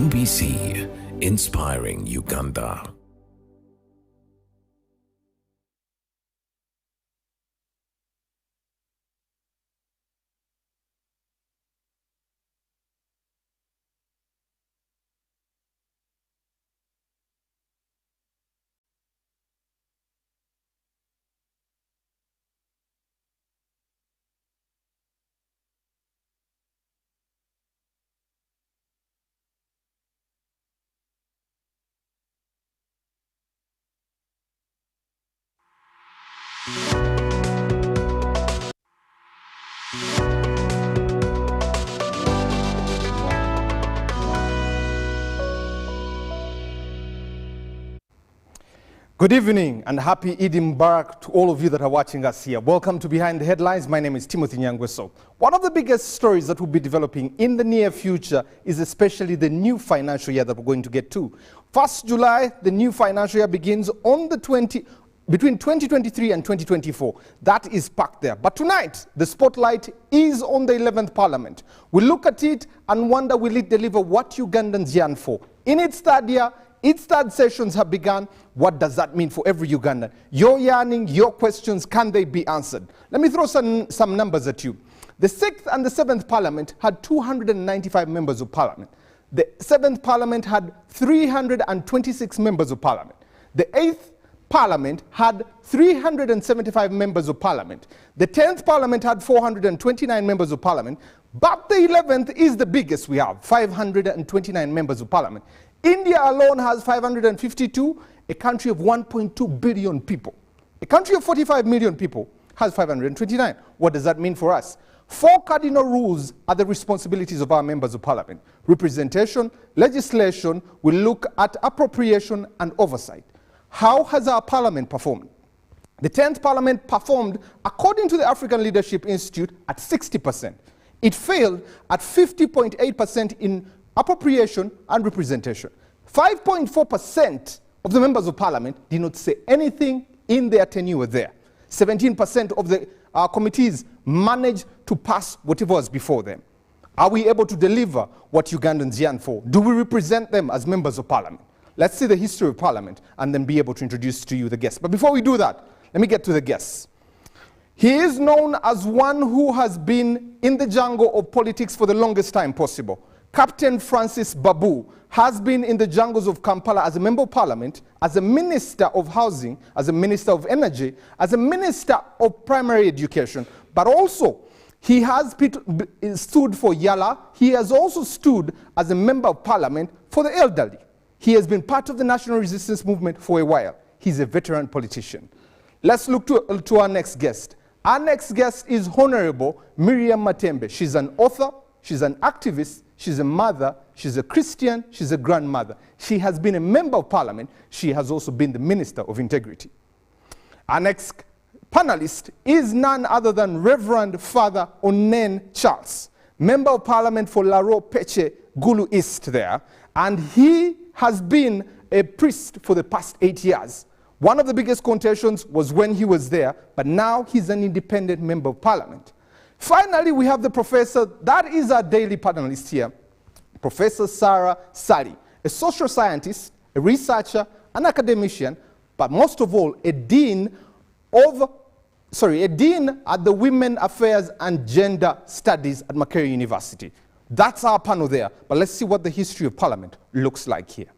UBC, inspiring Uganda. Good evening and happy Eid Mubarak to all of you that are watching us here. Welcome to Behind the Headlines. My name is Timothy Nyangweso. One of the biggest stories that will be developing in the near future is especially the new financial year that we're going to get to. 1st July, the new financial year begins on between 2023 and 2024. That is packed there. But tonight, the spotlight is on the 11th Parliament. We look at it and wonder, will it deliver what Ugandans yearn for? In its third year, its third sessions have begun. What does that mean for every Ugandan? Your yearning, your questions, can they be answered? Let me throw some numbers at you. The 6th and the 7th Parliament had 295 members of Parliament. The 7th Parliament had 326 members of Parliament. The 8th Parliament had 375 members of Parliament. The 10th Parliament had 429 members of Parliament. But the 11th is the biggest we have, 529 members of Parliament. India alone has 552, a country of 1.2 billion people. A country of 45 million people has 529. What does that mean for us? 4 cardinal rules are the responsibilities of our members of Parliament. Representation, legislation, we look at appropriation and oversight. How has our Parliament performed? The 10th Parliament performed, according to the African Leadership Institute, at 60%. It failed at 50.8% in appropriation and representation. 5.4% of the members of Parliament did not say anything in their tenure there. 17% of the committees managed to pass whatever was before them. Are we able to deliver what Ugandans yearn for? Do we represent them as members of Parliament? Let's see the history of Parliament and then be able to introduce to you the guests. But before we do that, let me get to the guests. He is known as one who has been in the jungle of politics for the longest time possible. Captain Francis Babu has been in the jungles of Kampala as a member of Parliament, as a Minister of Housing, as a Minister of Energy, as a Minister of Primary Education, but also he has stood for Yala. He has also stood as a Member of Parliament for the elderly. He has been part of the National Resistance Movement for a while. He's a veteran politician. Let's look to our next guest. Our next guest is Honorable Miriam Matembe. She's an author, she's an activist, she's a mother, she's a Christian, she's a grandmother. She has been a member of Parliament. She has also been the Minister of Integrity. Our next panelist is none other than Reverend Father Onen Charles, Member of Parliament for Laro Peche Gulu East there, and he has been a priest for the past 8 years. One of the biggest contentions was when he was there, but now he's an independent Member of Parliament. Finally, we have the professor, that is our daily panelist here, Professor Sarah Sali, a social scientist, a researcher, an academician, but most of all, a dean at the Women Affairs and Gender Studies at Makerere University. That's our panel there, but let's see what the history of Parliament looks like here.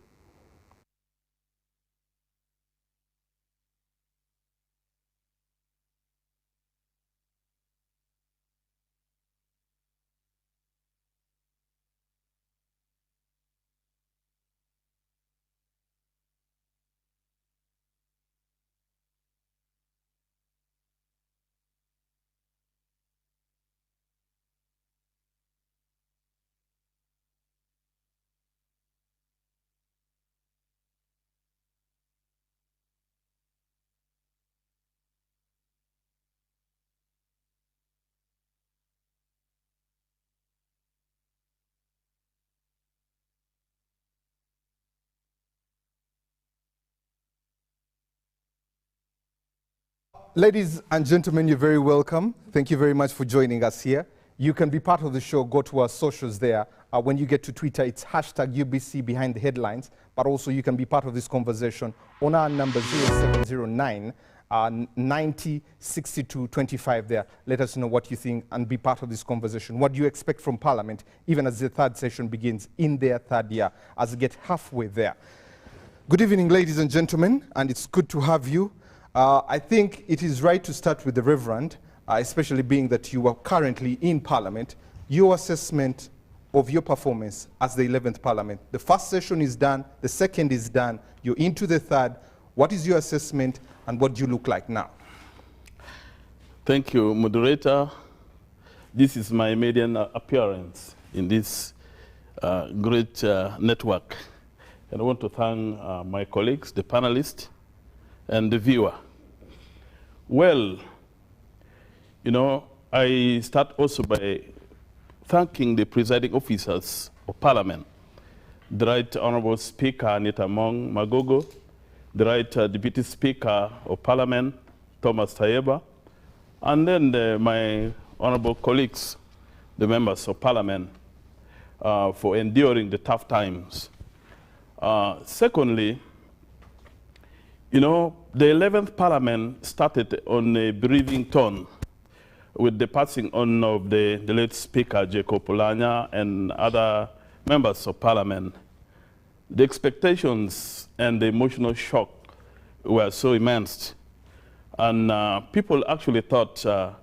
Ladies and gentlemen, you're very welcome. Thank you very much for joining us here. You can be part of the show. Go to our socials there. When you get to Twitter, it's hashtag UBC Behind the Headlines. But also you can be part of this conversation on our number 0709 90 62 25 there. Let us know what you think and be part of this conversation. What do you expect from Parliament, even as the third session begins in their third year, as we get halfway there. Good evening, ladies and gentlemen, and it's good to have you. I think it is right to start with the Reverend, especially being that you are currently in Parliament. Your assessment of your performance as the 11th Parliament. The first session is done, the second is done, you're into the third. What is your assessment and what do you look like now? Thank you, moderator. This is my maiden appearance in this great network. And I want to thank my colleagues, the panelists, and the viewer. Well, you know, I start also by thanking the presiding officers of Parliament, the Right Honourable Speaker Anita Mong Magogo, the Right Deputy Speaker of Parliament, Thomas Tayeba, and then my honourable colleagues, the members of Parliament, for enduring the tough times. Secondly, you know, the 11th Parliament started on a breathing tone with the passing on of the late Speaker, Jacob Polanya, and other members of Parliament. The expectations and the emotional shock were so immense. And people actually thought the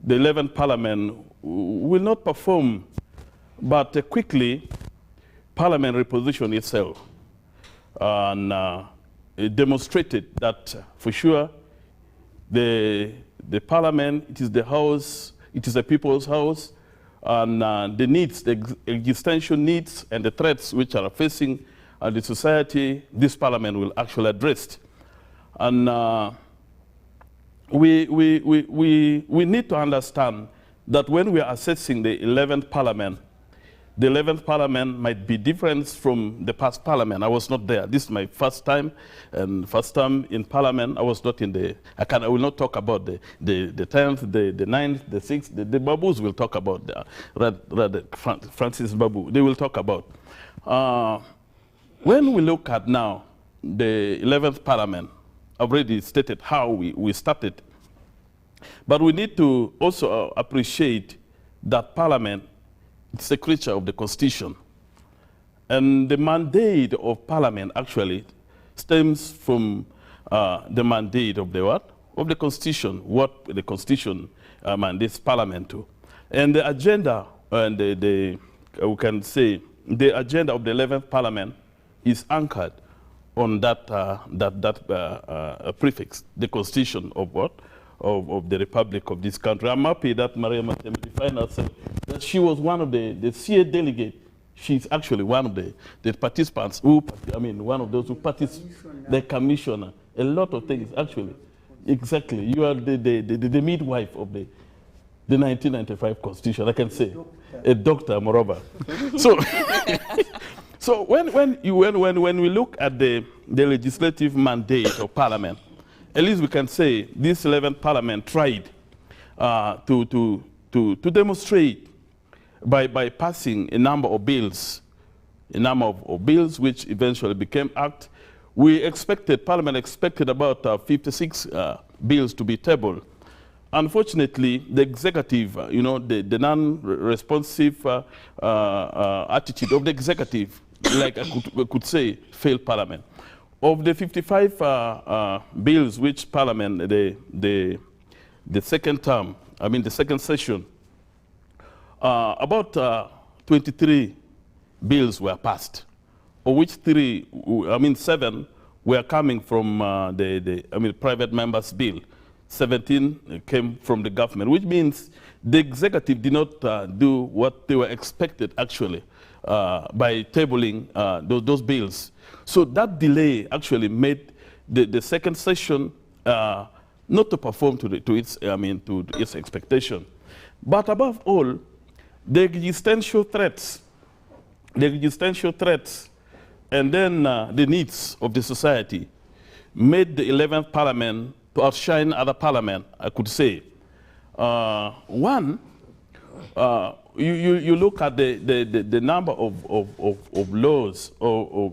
11th Parliament will not perform, but quickly, Parliament repositioned itself. And it demonstrated that, for sure, the Parliament, it is the house, it is the people's house, and the needs, the existential needs and the threats which are facing the society, this Parliament will actually address. And we need to understand that when we are assessing the 11th Parliament might be different from the past Parliament. I was not there. This is my first time, and first time in Parliament. I was not in the. I will not talk about the 10th, the 9th, the 6th. The Babus will talk about Francis Babu. They will talk about. When we look at now the 11th Parliament, I've already stated how we started, but we need to also appreciate that Parliament. It's a creature of the Constitution. And the mandate of Parliament actually stems from the mandate of the what? Of the Constitution, what the Constitution mandates Parliament to. And the agenda, and we can say, the agenda of the 11th Parliament is anchored on that prefix, the Constitution of what? Of the Republic of this country. I'm happy that Maria Matembe defined herself, that she was one of the CA delegate. She's actually one of the participants who, one of those who participated, the commissioner, a lot of things, actually. Exactly. You are the midwife of the 1995 Constitution, I can say. A doctor, moreover. So, so when we look at the legislative mandate of Parliament, at least we can say this 11th Parliament tried to demonstrate by passing a number of bills, which eventually became act. Parliament expected about 56 bills to be tabled. Unfortunately, the executive, the non-responsive attitude of the executive, like I could say, failed Parliament. Of the 55 bills which Parliament, the second term, the second session, about 23 bills were passed, of which 7 were coming from the private members' bill. 17 came from the government, which means the executive did not do what they were expected, actually, by tabling those bills. So that delay actually made the second session not to perform to its expectation. But above all, the existential threats, and then the needs of the society made the 11th Parliament to outshine other Parliament, I could say. One you look at the number of laws or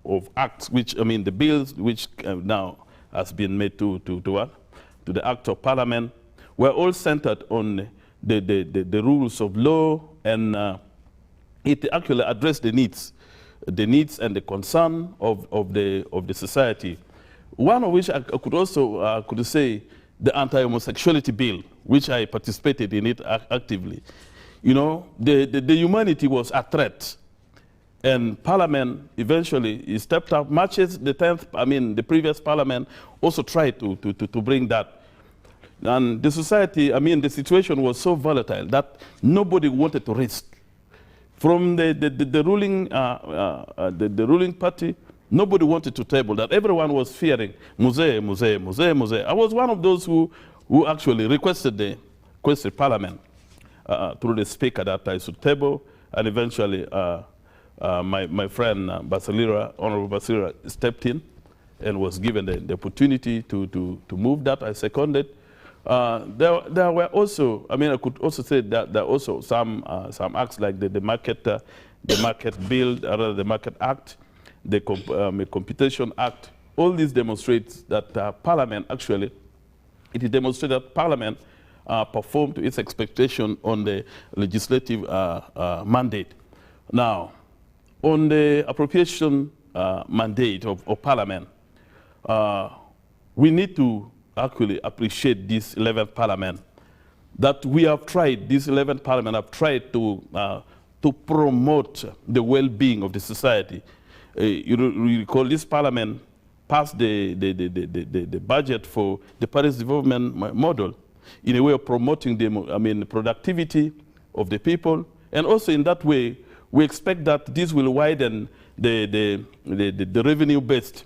of acts, which, I mean, the bills which now has been made to what? To the Act of Parliament, were all centered on the rules of law, and it actually addressed the needs and the concern of the society. One of which I could also could say the anti-homosexuality bill, which I participated in it actively. You know, the humanity was at threat, and Parliament eventually stepped up. Much as the previous Parliament also tried to bring that. And the society, the situation was so volatile that nobody wanted to risk. From the ruling party, nobody wanted to table that. Everyone was fearing Muzee. I was one of those who actually requested Parliament through the speaker that I should table, and eventually my friend Honorable Basilira stepped in and was given the opportunity to move that. I seconded. There were also, I could also say that there are also some acts like the market bill, rather the Market Act, the Computation Act. All these demonstrates that Parliament actually, it demonstrated that Parliament performed to its expectation on the legislative mandate. Now, on the appropriation mandate of Parliament, we need to actually appreciate this 11th Parliament, that we have tried, this 11th Parliament have tried to promote the well-being of the society. You recall this Parliament passed the budget for the Paris development model in a way of promoting the productivity of the people, and also in that way we expect that this will widen the revenue based.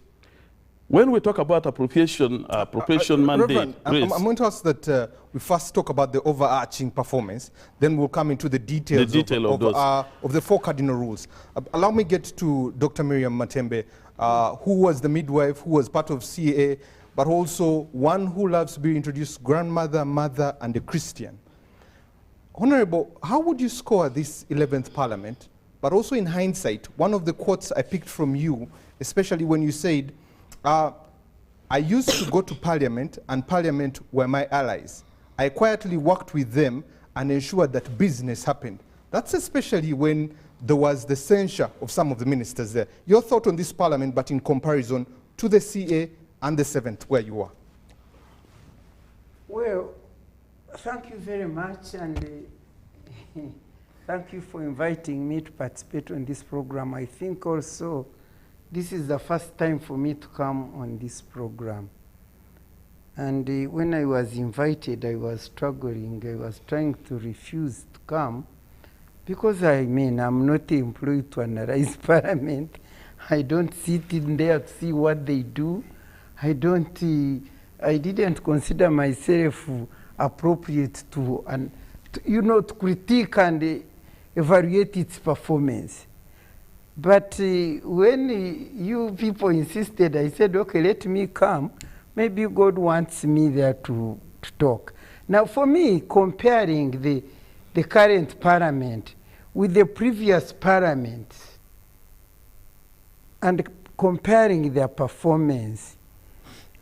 When we talk about appropriation mandate, Reverend, I'm going to ask that we first talk about the overarching performance, then we'll come into the details of the 4 cardinal rules. Allow me get to Dr. Miriam Matembe, who was the midwife, who was part of CA, but also one who loves to be introduced, grandmother, mother, and a Christian. Honorable, how would you score this 11th Parliament? But also in hindsight, one of the quotes I picked from you, especially when you said, I used to go to Parliament, and Parliament were my allies. I quietly worked with them and ensured that business happened. That's especially when there was the censure of some of the ministers there. Your thought on this Parliament, but in comparison to the CA and the 7th, where you are? Well, thank you very much, and thank you for inviting me to participate on this program. I think also this is the first time for me to come on this program. And when I was invited, I was struggling. I was trying to refuse to come because I'm not employed to analyze Parliament. I don't sit in there to see what they do. I didn't consider myself appropriate to critique and evaluate its performance. But when you people insisted, I said, okay, let me come. Maybe God wants me there to talk. Now, for me, comparing the current Parliament with the previous Parliament and comparing their performance,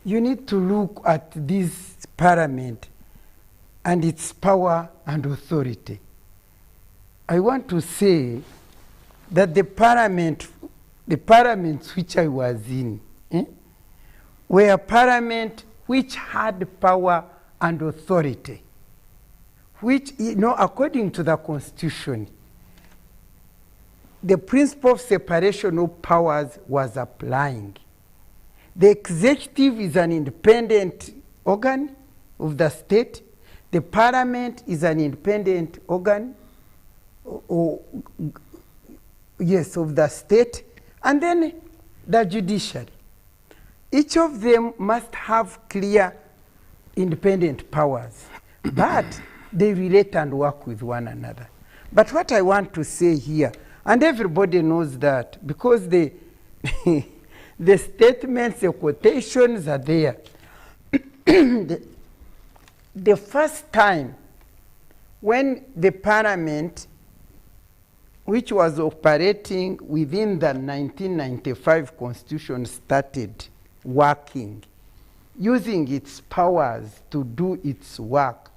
you need to look at this Parliament and its power and authority. I want to say that the parliaments which I was in were a parliament which had power and authority, which, according to the Constitution, the principle of separation of powers was applying. The executive is an independent organ of the state. The parliament is an independent organ of the state, and then the judiciary. Each of them must have clear independent powers, but they relate and work with one another. But what I want to say here, and everybody knows that because the statements, the quotations are there. The first time when the parliament, which was operating within the 1995 constitution, started working, using its powers to do its work,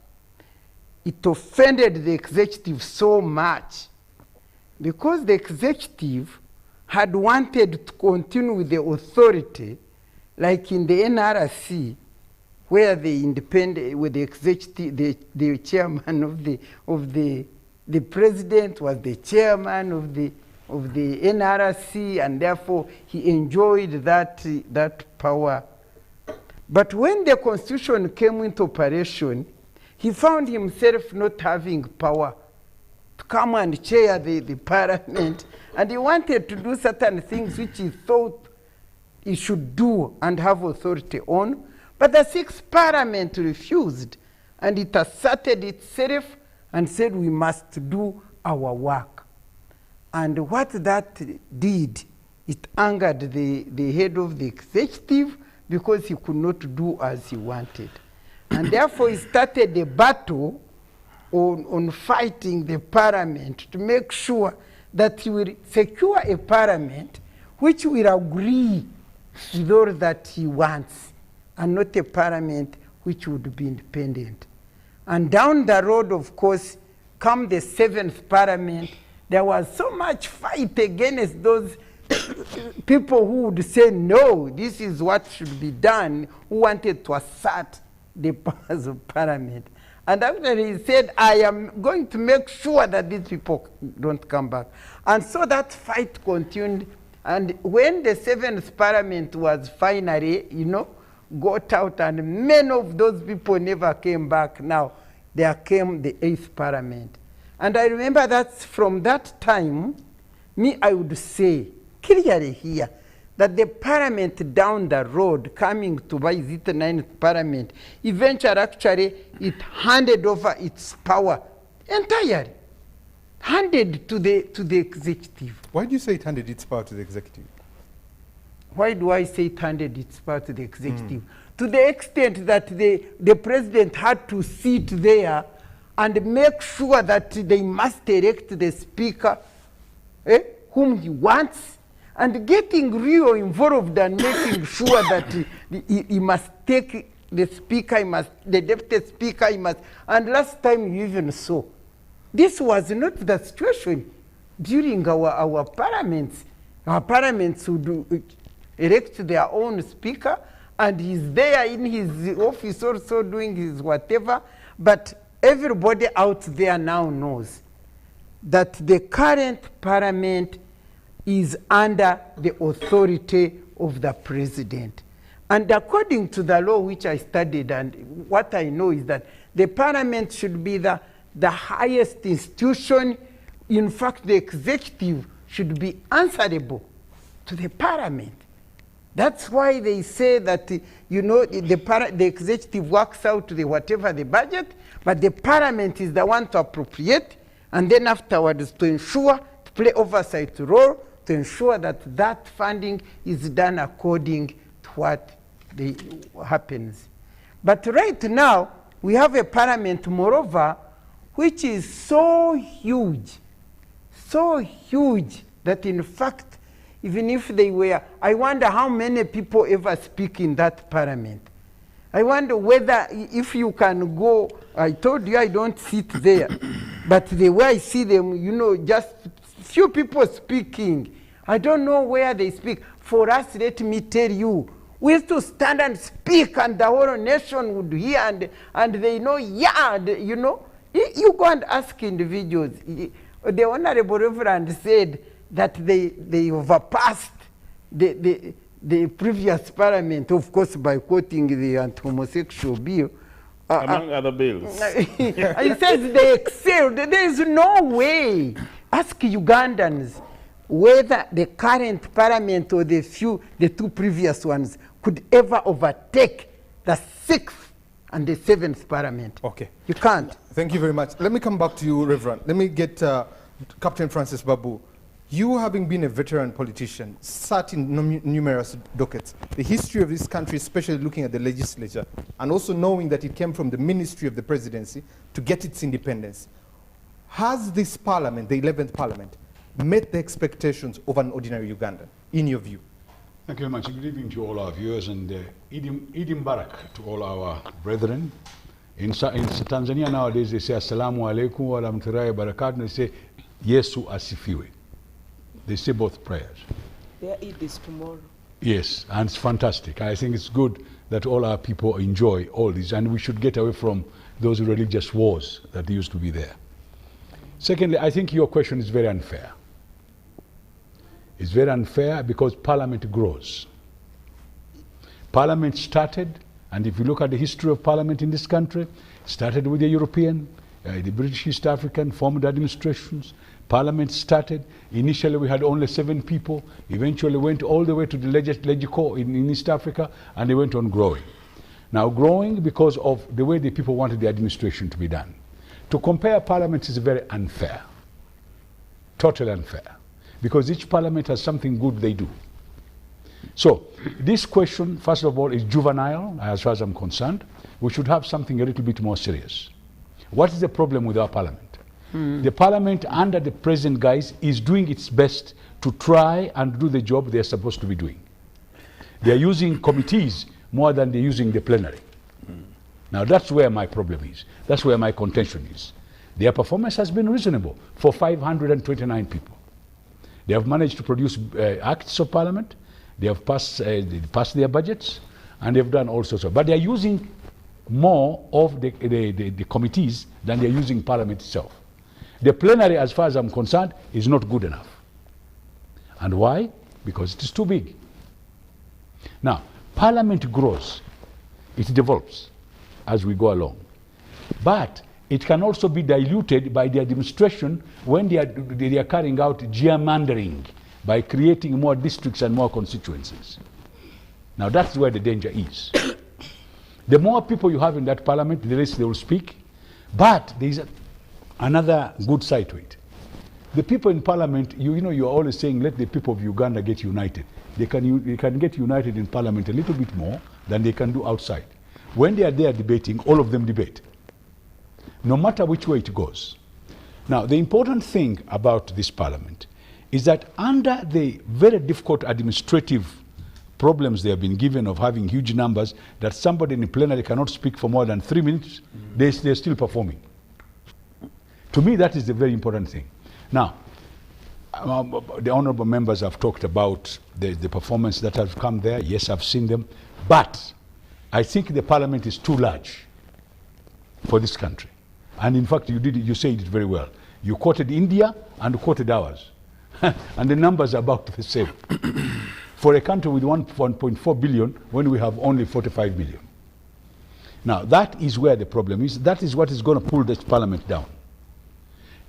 it offended the executive so much because the executive had wanted to continue with the authority, like in the NRC, where the independent, with the executive, the chairman of the president was the chairman of the NRC, and therefore he enjoyed that power. But when the constitution came into operation, he found himself not having power to come and chair the parliament, and he wanted to do certain things which he thought he should do and have authority on. But the sixth parliament refused, and it asserted itself and said we must do our work. And what that did, it angered the head of the executive because he could not do as he wanted. And therefore he started a battle on fighting the parliament to make sure that he will secure a parliament which will agree with all that he wants, and not a parliament which would be independent. And down the road, of course, come the seventh parliament, there was so much fight against those people who would say, no, this is what should be done, who wanted to assert the powers of parliament. And after he said, I am going to make sure that these people don't come back. And so that fight continued. And when the seventh parliament was finally, got out, and many of those people never came back, now there came the eighth parliament. And I remember that from that time, I would say clearly here that the parliament down the road coming to visit the ninth parliament, eventually actually it handed over its power entirely, handed to the executive. Why do you say it handed its power to the executive? Why do I say it handed its power to the executive? To the extent that the president had to sit there and make sure that they must elect the speaker whom he wants, and getting real involved and making sure that he must take the speaker, the deputy speaker, and last time you even saw. This was not the situation during our parliaments. Our parliaments would elect their own speaker, and he's there in his office also doing his whatever, but everybody out there now knows that the current parliament is under the authority of the president. And according to the law which I studied, and what I know is that the parliament should be the highest institution. In fact, the executive should be answerable to the parliament. That's why they say that, the executive works out whatever the budget, but the parliament is the one to appropriate, and then afterwards to ensure, to play oversight role, to ensure that that funding is done according to what happens. But right now, we have a parliament, moreover, which is so huge that in fact, even if they were, I wonder how many people ever speak in that parliament. I wonder whether, if you can go, I told you I don't sit there, but the way I see them, just few people speaking. I don't know where they speak. For us, let me tell you, we used to stand and speak, and the whole nation would hear, and they know, You go and ask individuals. The Honorable Reverend said that they overpassed the previous parliament, of course, by quoting the anti-homosexual bill. Among other bills. He says they excelled. There is no way. Ask Ugandans whether the current parliament or the two previous ones could ever overtake the sixth and the seventh parliament. Okay. You can't. Thank you very much. Let me come back to you, Reverend. Let me get Captain Francis Babu. You, having been a veteran politician, sat in numerous dockets, the history of this country, especially looking at the legislature, and also knowing that it came from the ministry of the presidency to get its independence. Has this parliament, the 11th parliament, met the expectations of an ordinary Ugandan, in your view? Thank you very much. Good evening to all our viewers, and Eid Barak to all our brethren. In Tanzania nowadays, they say Assalamu alaikum wa rahmatullahi wa barakatuh. They say Yesu asifiwe. They say both prayers. Their Eid is tomorrow. Yes, and it's fantastic. I think it's good that all our people enjoy all this, and we should get away from those religious wars that used to be there. Secondly, I think your question is very unfair. It's very unfair because Parliament grows. Parliament started, and if you look at the history of Parliament in this country, started with the European, the British East African, formed administrations. Parliament started, initially we had only 7 people, eventually went all the way to the Legico in East Africa, and they went on growing. Now growing because of the way the people wanted the administration to be done. To compare Parliament is very unfair, totally unfair, because each Parliament has something good they do. So this question, first of all, is juvenile, as far as I'm concerned. We should have something a little bit more serious. What is the problem with our Parliament? The Parliament, under the present guise, is doing its best to try and do the job they're supposed to be doing. They're using committees more than they're using the plenary. Now that's where my problem is. That's where my contention is. Their performance has been reasonable for 529 people. They have managed to produce acts of Parliament. They have passed their budgets, and they've done all sorts of. But they're using more of the committees than they're using Parliament itself. The plenary, as far as I'm concerned, is not good enough. And why? Because it is too big. Now, Parliament grows. It develops as we go along. But it can also be diluted by the administration when they are carrying out gerrymandering by creating more districts and more constituencies. Now that's where the danger is. The more people you have in that Parliament, the less they will speak. But there is another good side to it. The people in Parliament, you know, you're always saying, let the people of Uganda get united. They can get united in Parliament a little bit more than they can do outside. When they are there debating, all of them debate, no matter which way it goes. Now, the important thing about this Parliament is that under the very difficult administrative problems they have been given of having huge numbers, that somebody in the plenary cannot speak for more than 3 minutes, they're still performing. To me, that is the very important thing. Now, the honorable members have talked about the performance that have come there. Yes, I've seen them. But I think the Parliament is too large for this country. And in fact, you said it very well. You quoted India and quoted ours. And the numbers are about the same. For a country with 1.4 billion, when we have only 45 million. Now, that is where the problem is. That is what is going to pull this Parliament down.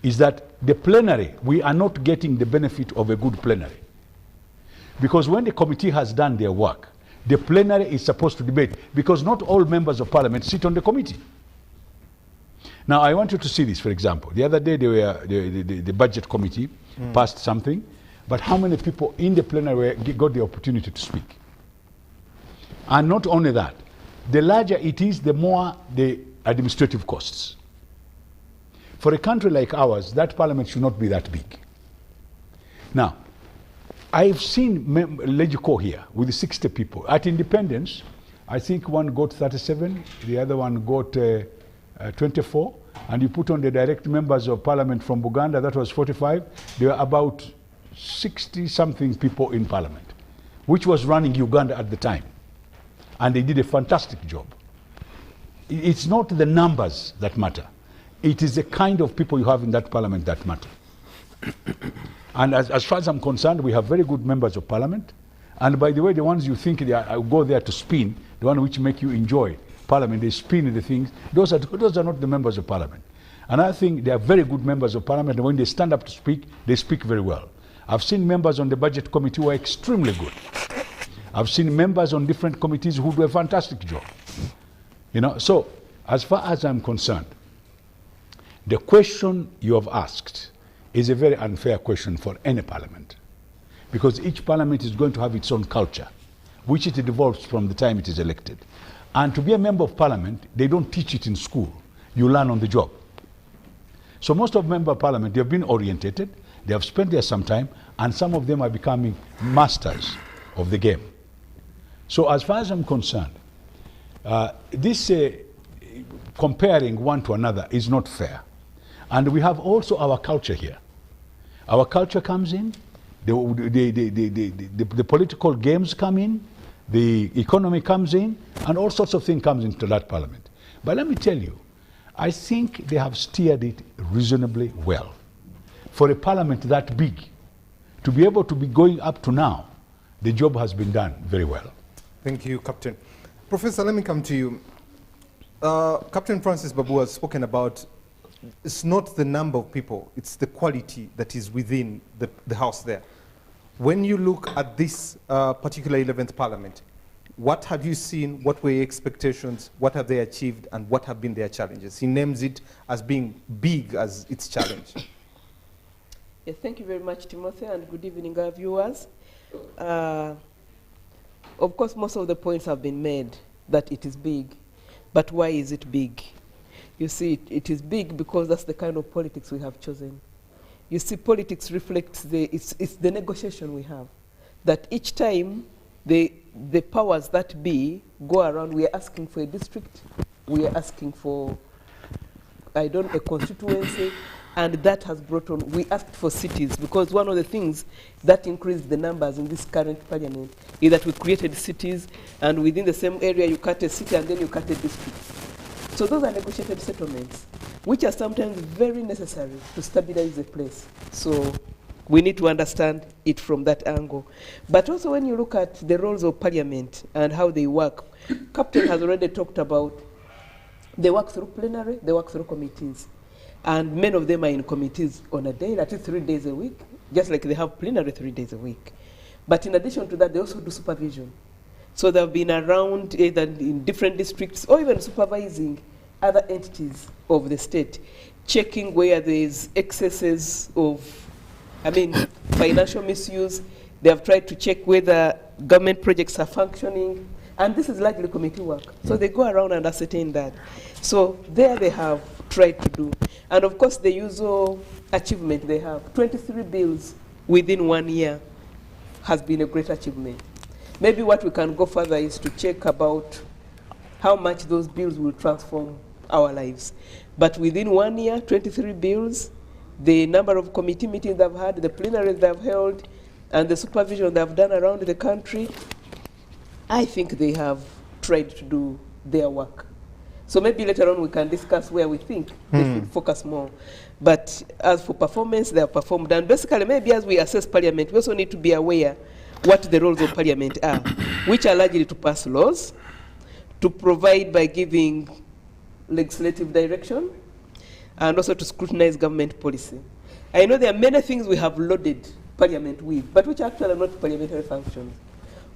Is that the plenary, we are not getting the benefit of a good plenary. Because when the committee has done their work, the plenary is supposed to debate, because not all members of Parliament sit on the committee. Now, I want you to see this, for example. The other day, the budget committee passed something, but how many people in the plenary got the opportunity to speak? And not only that, the larger it is, the more the administrative costs. For a country like ours, that Parliament should not be that big. Now, I've seen Legico here with 60 people. At Independence, I think one got 37, the other one got 24, and you put on the direct members of Parliament from Buganda, that was 45. There were about 60-something people in Parliament, which was running Uganda at the time. And they did a fantastic job. It's not the numbers that matter. It is the kind of people you have in that Parliament that matter. And as far as I'm concerned, we have very good members of Parliament. And by the way, the ones you think they go there to spin, the ones which make you enjoy Parliament, they spin the things, those are not the members of Parliament. And I think they are very good members of Parliament, and when they stand up to speak, they speak very well. I've seen members on the budget committee who are extremely good. I've seen members on different committees who do a fantastic job. You know, so as far as I'm concerned, the question you have asked is a very unfair question for any Parliament, because each Parliament is going to have its own culture, which it develops from the time it is elected. And to be a member of Parliament, they don't teach it in school. You learn on the job. So most of member of parliament, they have been orientated, they have spent there some time, and some of them are becoming masters of the game. So as far as I'm concerned, this comparing one to another is not fair. And we have also our culture here. Our culture comes in, the political games come in, the economy comes in, and all sorts of things comes into that parliament. But let me tell you, I think they have steered it reasonably well. For a parliament that big, to be able to be going up to now, the job has been done very well. Thank you, Captain. Professor, let me come to you. Captain Francis Babu has spoken about it's not the number of people, it's the quality that is within the house there. When you look at this particular 11th Parliament, what have you seen, what were your expectations, what have they achieved, and what have been their challenges? He names it as being big as its challenge. Yeah, thank you very much, Timothy, and good evening, our viewers. Of course, most of the points have been made that it is big, but why is it big? You see, it is big because that's the kind of politics we have chosen. You see, politics reflects it's the negotiation we have. That each time the powers that be go around, we are asking for a district, we are asking for, a constituency, and that has brought on, we asked for cities, because one of the things that increased the numbers in this current parliament is that we created cities, and within the same area you cut a city and then you cut a district. So those are negotiated settlements, which are sometimes very necessary to stabilize a place. So we need to understand it from that angle. But also when you look at the roles of parliament and how they work, Captain has already talked about, they work through plenary, they work through committees. And many of them are in committees on a day, at least 3 days a week, just like they have plenary 3 days a week. But in addition to that, they also do supervision. So they've been around either in different districts or even supervising other entities of the state, checking where there's excesses of, financial misuse. They have tried to check whether government projects are functioning. And this is largely committee work. So they go around and ascertain that. So there they have tried to do. And of course, the usual achievement they have, 23 bills within 1 year has been a great achievement. Maybe what we can go further is to check about how much those bills will transform our lives. But within 1 year, 23 bills, the number of committee meetings they've had, the plenaries they've held, and the supervision they've done around the country, I think they have tried to do their work. So maybe later on we can discuss where we think they should focus more. But as for performance, they have performed. And basically, maybe as we assess parliament, we also need to be aware what the roles of parliament are, which are largely to pass laws, to provide by giving legislative direction, and also to scrutinize government policy. I know there are many things we have loaded parliament with, but which actually are not parliamentary functions.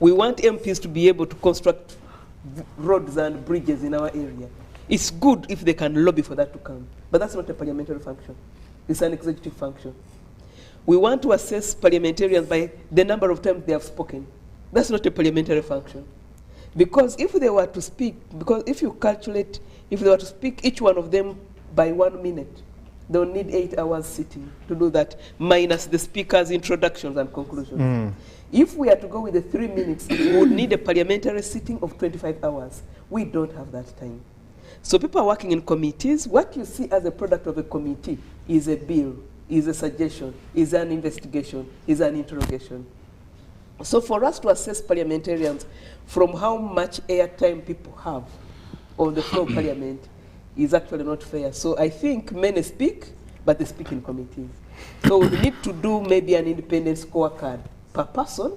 We want MPs to be able to construct roads and bridges in our area. It's good if they can lobby for that to come, but that's not a parliamentary function. It's an executive function. We want to assess parliamentarians by the number of times they have spoken. That's not a parliamentary function. Because if they were to speak, because if you calculate, if they were to speak each one of them by 1 minute, they'll need 8 hours sitting to do that, minus the speaker's introductions and conclusions. If we are to go with the 3 minutes, we would need a parliamentary sitting of 25 hours. We don't have that time. So people are working in committees. What you see as a product of a committee is a bill, is a suggestion, is an investigation, is an interrogation. So for us to assess parliamentarians from how much airtime people have on the floor of parliament is actually not fair. So I think many speak, but they speak in committees. So we need to do maybe an independent scorecard per person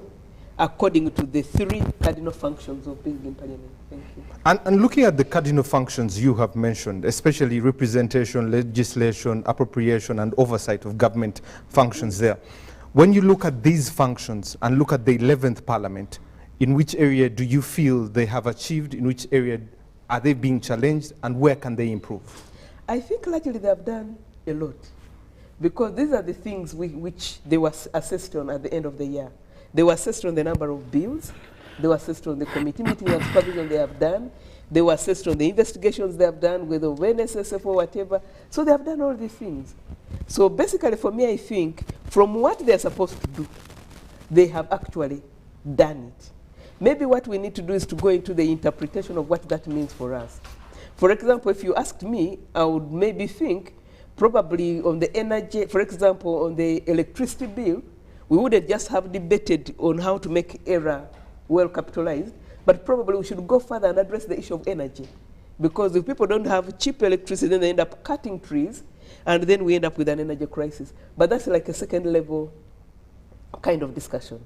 according to the 3 cardinal functions of being in parliament. Thank you. And looking at the cardinal functions you have mentioned, especially representation, legislation, appropriation, and oversight of government functions there, when you look at these functions and look at the 11th Parliament, in which area do you feel they have achieved, in which area are they being challenged, and where can they improve? I think largely they have done a lot, because these are the things which they were assessed on at the end of the year. They were assessed on the number of bills, they were assessed on the committee meetings and supervision they have done, They were assessed on the investigations they have done, whether of NSSF or whatever. So they have done all these things. So basically, for me, I think from what they're supposed to do, they have actually done it. Maybe what we need to do is to go into the interpretation of what that means for us. For example, if you asked me, I would maybe think probably on the energy, for example, on the electricity bill, we wouldn't just have debated on how to make ERA well capitalized, but probably we should go further and address the issue of energy. Because if people don't have cheap electricity, then they end up cutting trees, and then we end up with an energy crisis. But that's like a second level kind of discussion.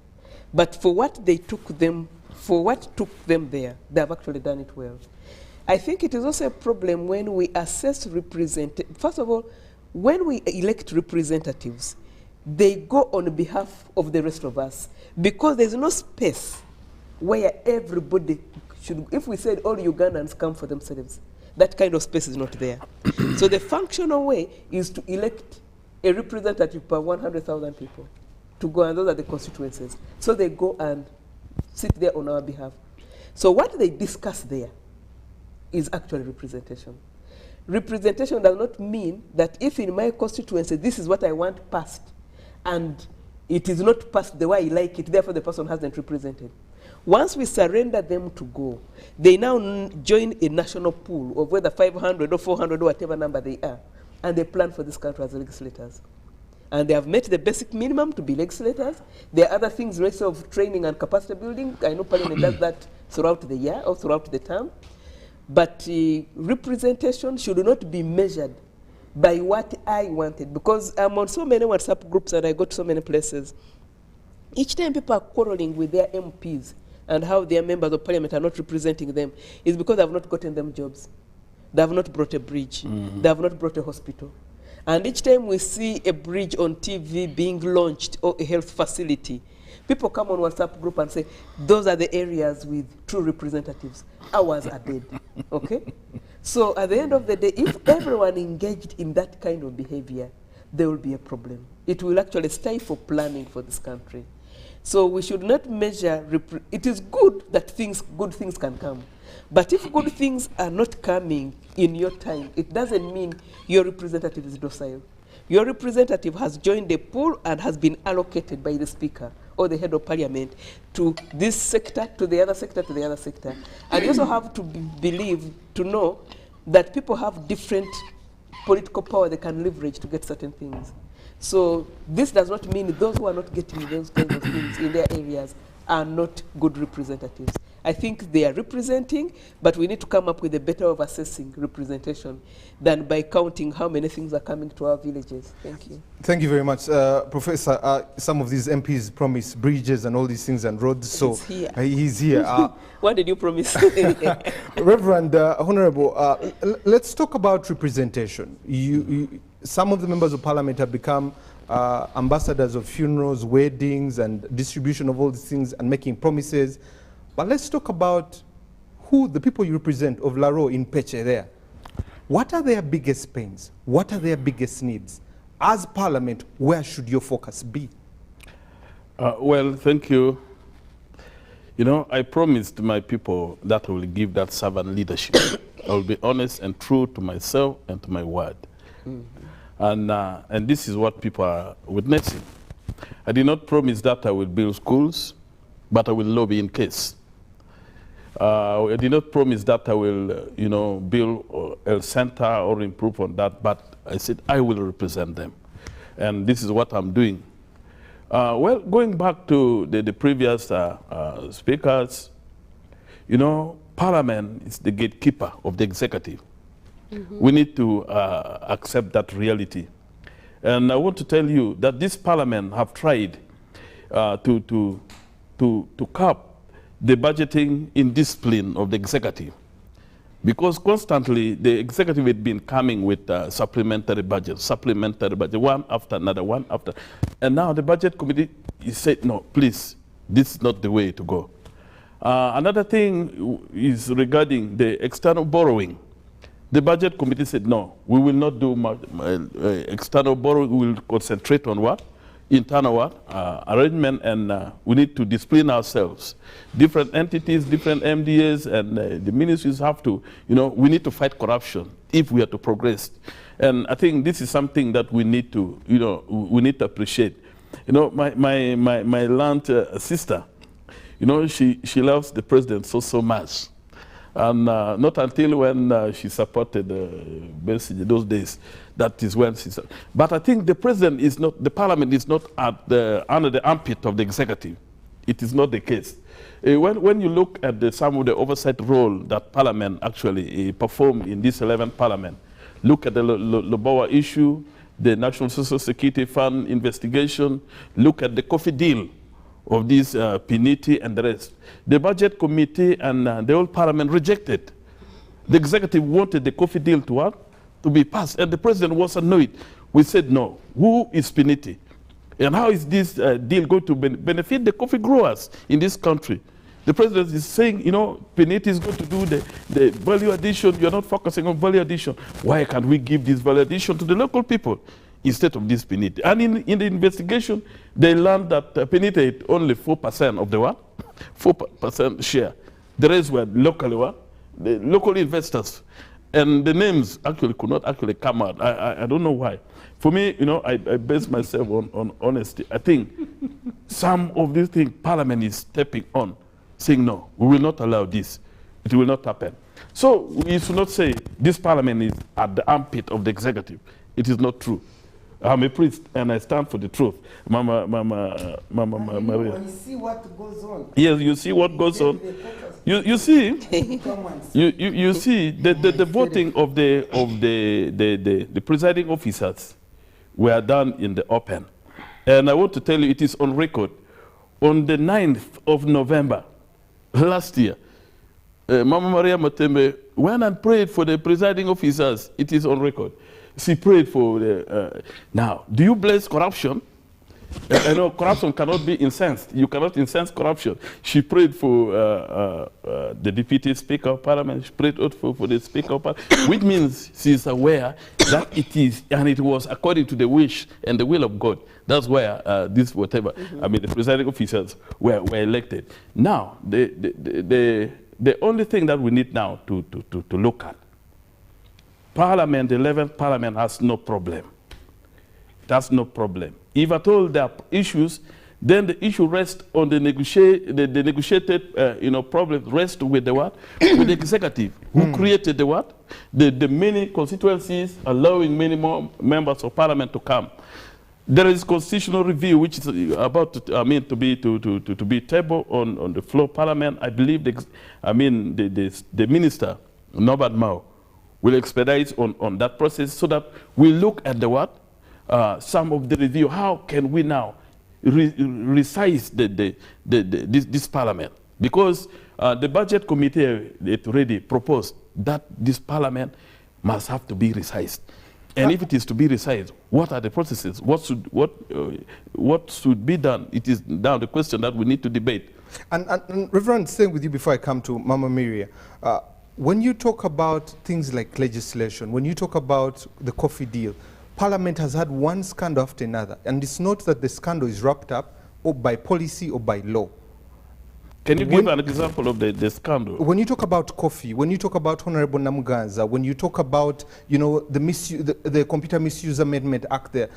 But for what they took them, for what took them there, they have actually done it well. I think it is also a problem when we assess first of all, when we elect representatives, they go on behalf of the rest of us, because there's no space where everybody should, if we said all Ugandans come for themselves, that kind of space is not there. So the functional way is to elect a representative per 100,000 people to go, and those are the constituencies. So they go and sit there on our behalf. So what they discuss there is actually representation. Representation does not mean that if in my constituency this is what I want passed, and it is not passed the way I like it, therefore the person hasn't represented. Once we surrender them to go, they now join a national pool of whether 500 or 400 or whatever number they are, and they plan for this country as legislators. And they have met the basic minimum to be legislators. There are other things, rates of training and capacity building. I know Parliament does that throughout the year or throughout the term. But representation should not be measured by what I wanted, because I'm on so many WhatsApp groups and I go to so many places. Each time people are quarreling with their MPs and how their members of Parliament are not representing them, is because they have not gotten them jobs. They have not brought a bridge. They have not brought a hospital. And each time we see a bridge on TV being launched or a health facility, people come on WhatsApp group and say, those are the areas with true representatives. Ours are dead, okay? So at the end of the day, if everyone engaged in that kind of behavior, there will be a problem. It will actually stifle planning for this country. So we should not measure, it is good that good things can come. But if good things are not coming in your time, it doesn't mean your representative is docile. Your representative has joined a pool and has been allocated by the Speaker or the head of Parliament to this sector, to the other sector, to the other sector. And you also have to to know that people have different political power they can leverage to get certain things. So this does not mean those who are not getting those kinds of things in their areas are not good representatives. I think they are representing, but we need to come up with a better way of assessing representation than by counting how many things are coming to our villages. Thank you. Thank you very much. Professor, some of these MPs promise bridges and all these things and roads, so he's here. What did you promise? Reverend Honorable, let's talk about representation. Some of the members of Parliament have become ambassadors of funerals, weddings, and distribution of all these things and making promises. But let's talk about who the people you represent of Laro in Peche there. What are their biggest pains? What are their biggest needs? As Parliament, where should your focus be? Well, thank you. You know, I promised my people that I will give that servant leadership. I will be honest and true to myself and to my word. And this is what people are witnessing. I did not promise that I will build schools, but I will lobby in case. I did not promise that I will, build a center or improve on that, but I said I will represent them. And this is what I'm doing. Well, going back to the previous speakers, Parliament is the gatekeeper of the executive. We need to accept that reality. And I want to tell you that this Parliament have tried to cap the budgeting indiscipline of the executive, because constantly the executive had been coming with supplementary budget, one after another, one after. And now the budget committee said, no, please, this is not the way to go. Another thing is regarding the external borrowing. The budget committee said, no, we will not do external borrowing. We will concentrate on what? internal arrangement, and we need to discipline ourselves. Different entities, different MDAs, and the ministries have to, we need to fight corruption if we are to progress. And I think this is something that we need to, we need to appreciate. My land sister, she loves the president so much. And not until when she supported Besigye those days, that is when she said. But I think the president is not, the parliament is not under the armpit of the executive. It is not the case. When you look at some of the oversight role that parliament actually performed in this 11th parliament, look at the Lobowa issue, the National Social Security Fund investigation, look at the coffee deal of this Piniti and the rest. The budget committee and the whole parliament rejected. The executive wanted the coffee deal to be passed, and the president was annoyed. We said no. Who is Piniti? And how is this deal going to benefit the coffee growers in this country? The president is saying, Piniti is going to do the value addition. You're not focusing on value addition. Why can't we give this value addition to the local people instead of this Piniti? And in the investigation, they learned that Piniti had only 4% of the 4% share. The rest were locally the local investors. And the names actually could not actually come out. I don't know why. For me, I base myself on honesty. I think some of these things Parliament is stepping on, saying no, we will not allow this. It will not happen. So we should not say this Parliament is at the armpit of the executive. It is not true. I'm a priest and I stand for the truth. Mama Maria. You see what goes on. Yes, you see what goes on. You see, you see the voting of the presiding officers were done in the open. And I want to tell you, it is on record. On the 9th of November last year, Mama Maria Matembe went and prayed for the presiding officers. It is on record. She prayed for the... now, do you bless corruption? I know corruption cannot be incensed. You cannot incense corruption. She prayed for the Deputy Speaker of Parliament. She prayed also for the Speaker of Parliament, which means she is aware that it is, and it was according to the wish and the will of God. That's where this whatever, the presiding officers were elected. Now, the only thing that we need now to look at, Parliament, the 11th Parliament has no problem. That's no problem. If at all there are issues, then the issue rests on the negotiated problem rests with the what? With the executive, who created the what? The many constituencies, allowing many more members of Parliament to come. There is constitutional review which is about to be tabled on the floor of Parliament. I believe the minister Norbert Mao will expedite on that process so that we look at the what? Some of the review. How can we now resize this Parliament? Because the budget committee it already proposed that this Parliament must have to be resized. And if it is to be resized, what are the processes? What should be done? It is now the question that we need to debate. And Reverend, staying with you before I come to Mama Miria, when you talk about things like legislation, when you talk about the coffee deal, Parliament has had one scandal after another, and it's not that the scandal is wrapped up or by policy or by law. Can you give an example of the scandal? When you talk about coffee, when you talk about Honorable Namuganza, when you talk about the Computer Misuse Amendment Act there,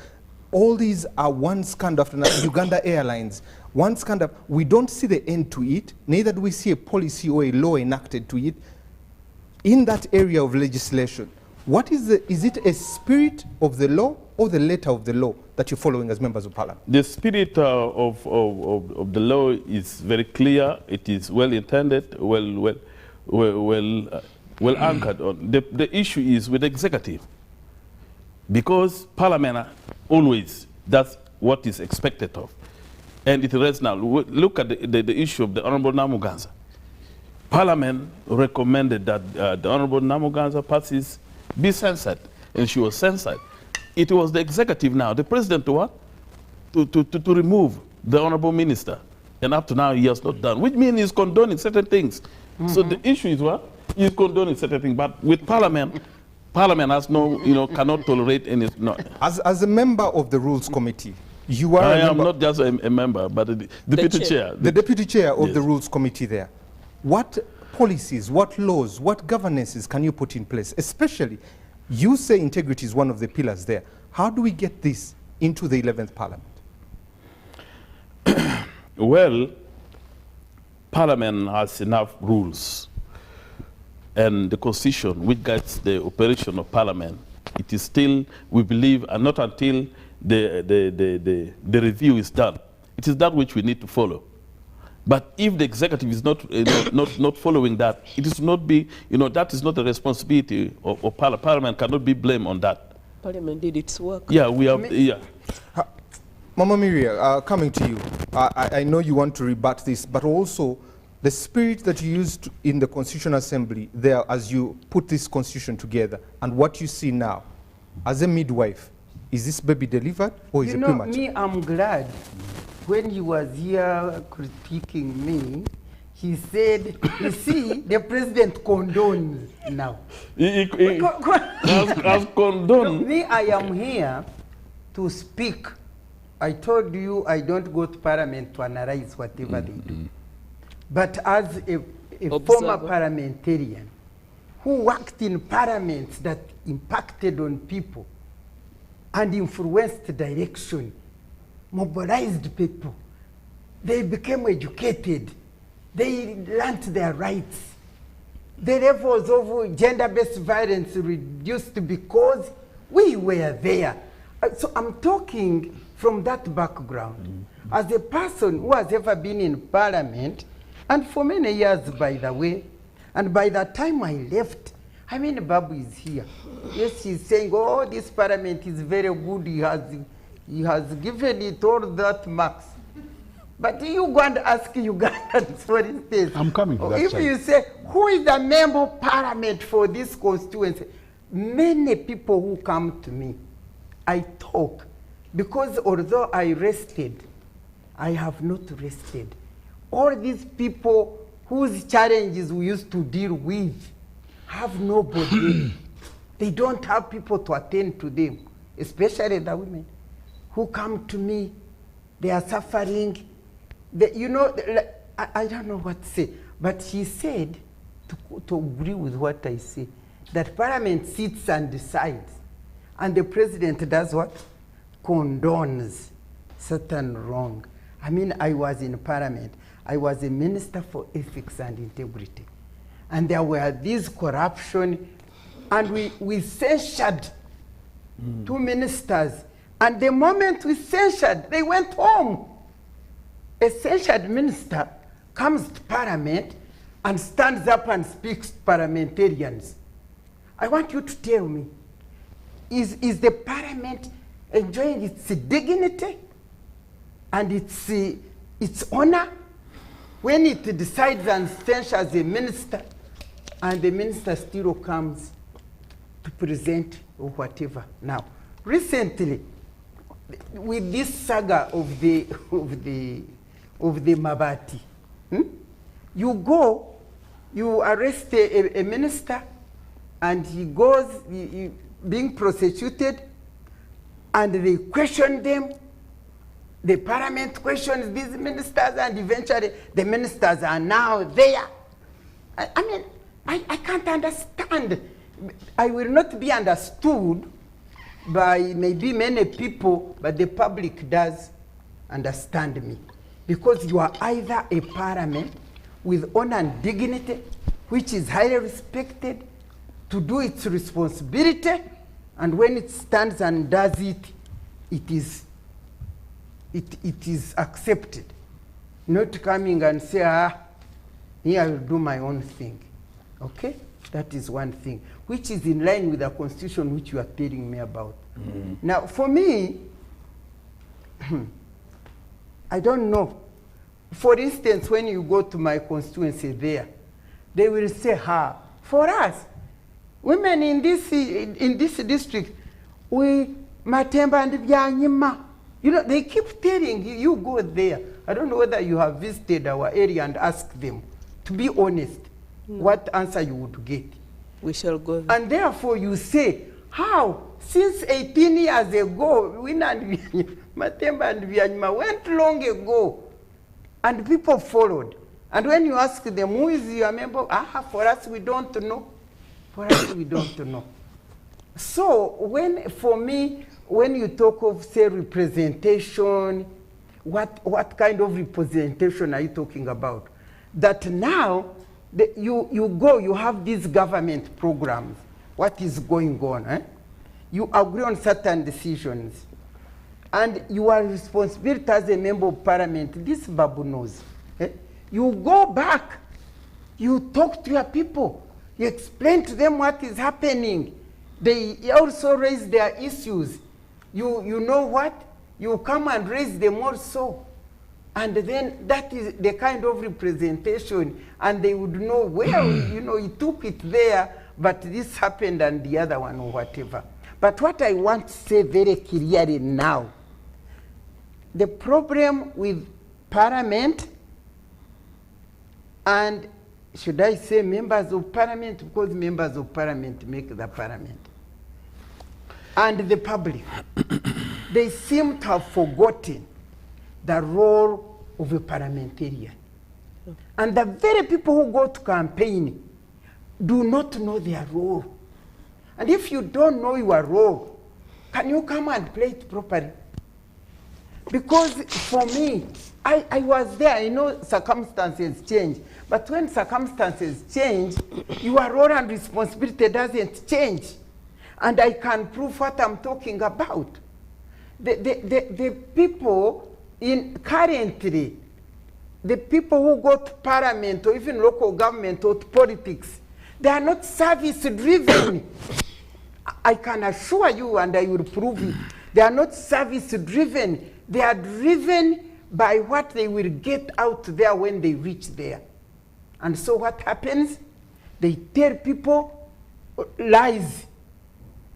all these are one scandal after another. Uganda Airlines, one scandal. We don't see the end to it, neither do we see a policy or a law enacted to it. In that area of legislation, what is it a spirit of the law or the letter of the law that you're following as members of Parliament? The spirit of the law is very clear. It is well intended, well anchored on. The issue is with the executive, because Parliament always does what is expected of, and it rests now. Look at the issue of the Honorable Namuganza. Parliament recommended that the Honorable Namuganza passes be censored, and she was censored. It was the executive now, the president, to remove the honorable minister, and up to now he has not done, which means he's condoning certain things. So the issue is what? He's condoning certain things, but with Parliament, Parliament has no, cannot tolerate any. No. As a member of the Rules Committee, You are I a am member, not just a member, but the deputy chair. the deputy chair of Yes. the Rules Committee there. What policies, what laws, what governances can you put in place? Especially, you say integrity is one of the pillars there. How do we get this into the 11th Parliament? Well, Parliament has enough rules, and the Constitution, which guides the operation of Parliament, it is still, we believe, and not until the review is done. It is that which we need to follow. But if the executive is not, not following that, it is not be, that is not the responsibility of Parliament. Parliament cannot be blamed on that. Parliament did its work. Yeah, we have, yeah. Mama Miria, coming to you. I know you want to rebut this, but also the spirit that you used in the Constitutional Assembly there as you put this Constitution together and what you see now, as a midwife, is this baby delivered or is it premature? Me, I'm glad when he was here critiquing me, he said, you see, the president condones now. Has condoned. Me, I am here to speak. I told you I don't go to Parliament to analyze whatever they do. But as a former parliamentarian who worked in parliaments that impacted on people and influenced direction, mobilized people, they became educated, they learned their rights. The levels of gender-based violence reduced because we were there. So I'm talking from that background. As a person who has ever been in Parliament, and for many years, by the way, and by the time I left, I mean, Babu is here. Yes, he's saying, oh, this Parliament is very good. He has given it all that marks. But you go and ask Ugandans, for instance. I'm coming to that If side. you say, who is the member of Parliament for this constituency? Many people who come to me, I talk. Because although I rested, I have not rested. All these people whose challenges we used to deal with have nobody. They don't have people to attend to them, especially the women who come to me. They are suffering. I don't know what to say, but he said, to agree with what I say, that Parliament sits and decides, and the president does what? Condones certain wrong. I mean, I was in Parliament. I was a minister for ethics and integrity. And there were these corruption, and we censured 2 ministers. And the moment we censured, they went home. A censured minister comes to Parliament and stands up and speaks to parliamentarians. I want you to tell me, is the Parliament enjoying its dignity and its honor when it decides and censures a minister, and the minister still comes to present or whatever? Now, recently, with this saga of the Mabati, you go, you arrest a minister, and he goes being prosecuted, and they question them. The Parliament questions these ministers, and eventually the ministers are now there. I mean, I can't understand. I will not be understood by maybe many people, but the public does understand me. Because you are either a Parliament with honor and dignity, which is highly respected, to do its responsibility, and when it stands and does it, it is accepted. Not coming and say, here I will do my own thing. Okay? That is one thing, which is in line with the Constitution which you are telling me about. Now, for me, I don't know. For instance, when you go to my constituency there, they will say, for us, women in this district, we Matembe and Byanyima. They keep telling you, you go there. I don't know whether you have visited our area and asked them, to be honest, what answer you would get. We shall go there. And therefore you say, How? Since 18 years ago, Matembe and Byanyima went long ago, and people followed. And when you ask them, who is your member? For us, we don't know. For us, we don't know. So for me, when you talk of, say, representation, what kind of representation are you talking about? That now, you have these government programs. What is going on? Eh? You agree on certain decisions. And your responsibility as a member of parliament, this Babu knows. Eh? You go back, you talk to your people, you explain to them what is happening. They also raise their issues. You know what? You come and raise them also. And then that is the kind of representation. And they would know, well, he took it there, but this happened and the other one or whatever. But what I want to say very clearly now, the problem with parliament, and should I say members of parliament, because members of parliament make the parliament, and the public, they seem to have forgotten the role of a parliamentarian. And the very people who go to campaign do not know their role. And if you don't know your role, can you come and play it properly? Because for me, I was there, I know circumstances change, but when circumstances change, your role and responsibility doesn't change. And I can prove what I'm talking about. The people currently, the people who go to parliament or even local government or to politics, they are not service driven. I can assure you, and I will prove it, they are not service driven. They are driven by what they will get out there when they reach there. And so what happens? They tell people lies.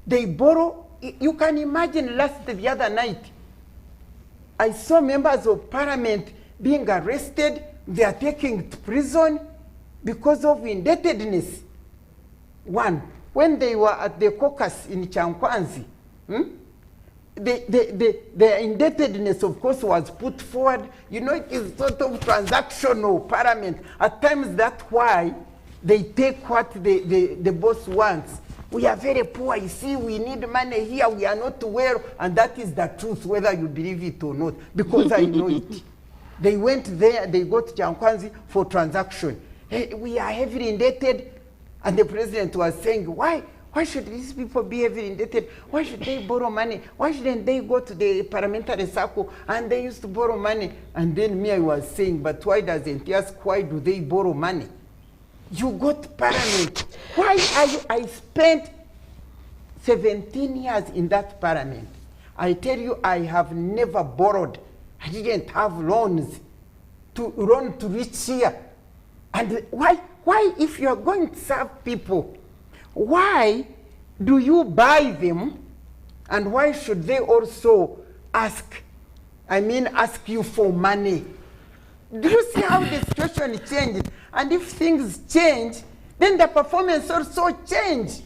They borrow. You can imagine the other night, I saw members of parliament being arrested. They are taken to prison because of indebtedness. One, when they were at the caucus in Chankwanzi, the indebtedness, of course, was put forward. It is sort of transactional parliament. At times, that's why they take what the boss wants. We are very poor, you see, we need money here, we are not well, and that is the truth, whether you believe it or not, because I know it. They went there, they got Chankwanzi for transaction. Hey, we are heavily indebted, and the president was saying, why should these people be heavily indebted? Why should they borrow money? Why shouldn't they go to the parliamentary circle and they used to borrow money? And then I was saying, but why doesn't he ask, why do they borrow money? You got parliament. Why are you? I spent 17 years in that parliament. I tell you, I have never borrowed. I didn't have loans to reach here. And why, if you are going to serve people, why do you buy them? And why should they also ask you for money? Do you see how the situation changed? And if things change, then the performance also change.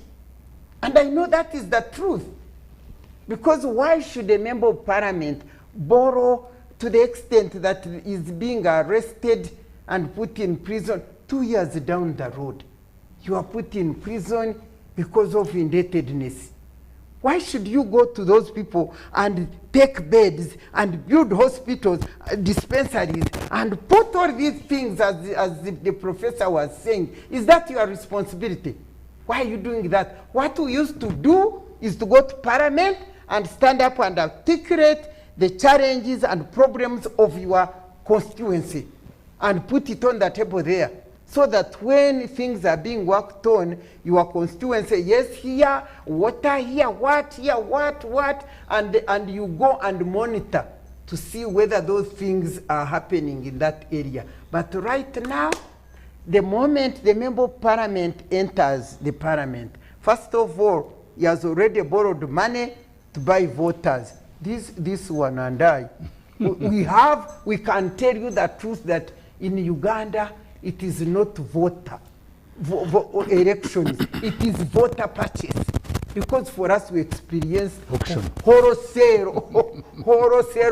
And I know that is the truth. Because why should a member of parliament borrow to the extent that is being arrested and put in prison 2 years down the road? You are put in prison because of indebtedness. Why should you go to those people and take beds and build hospitals, dispensaries, and put all these things as the professor was saying? Is that your responsibility? Why are you doing that? What we used to do is to go to parliament and stand up and articulate the challenges and problems of your constituency and put it on the table there. So that when things are being worked on, your constituency, yes, here, water here, what, and you go and monitor to see whether those things are happening in that area. But right now, the moment the member of parliament enters the parliament, first of all, he has already borrowed money to buy voters. This one and I, we can tell you the truth that in Uganda, it is not voter elections. It is voter purchase. because for us we experienced Auction. wholesale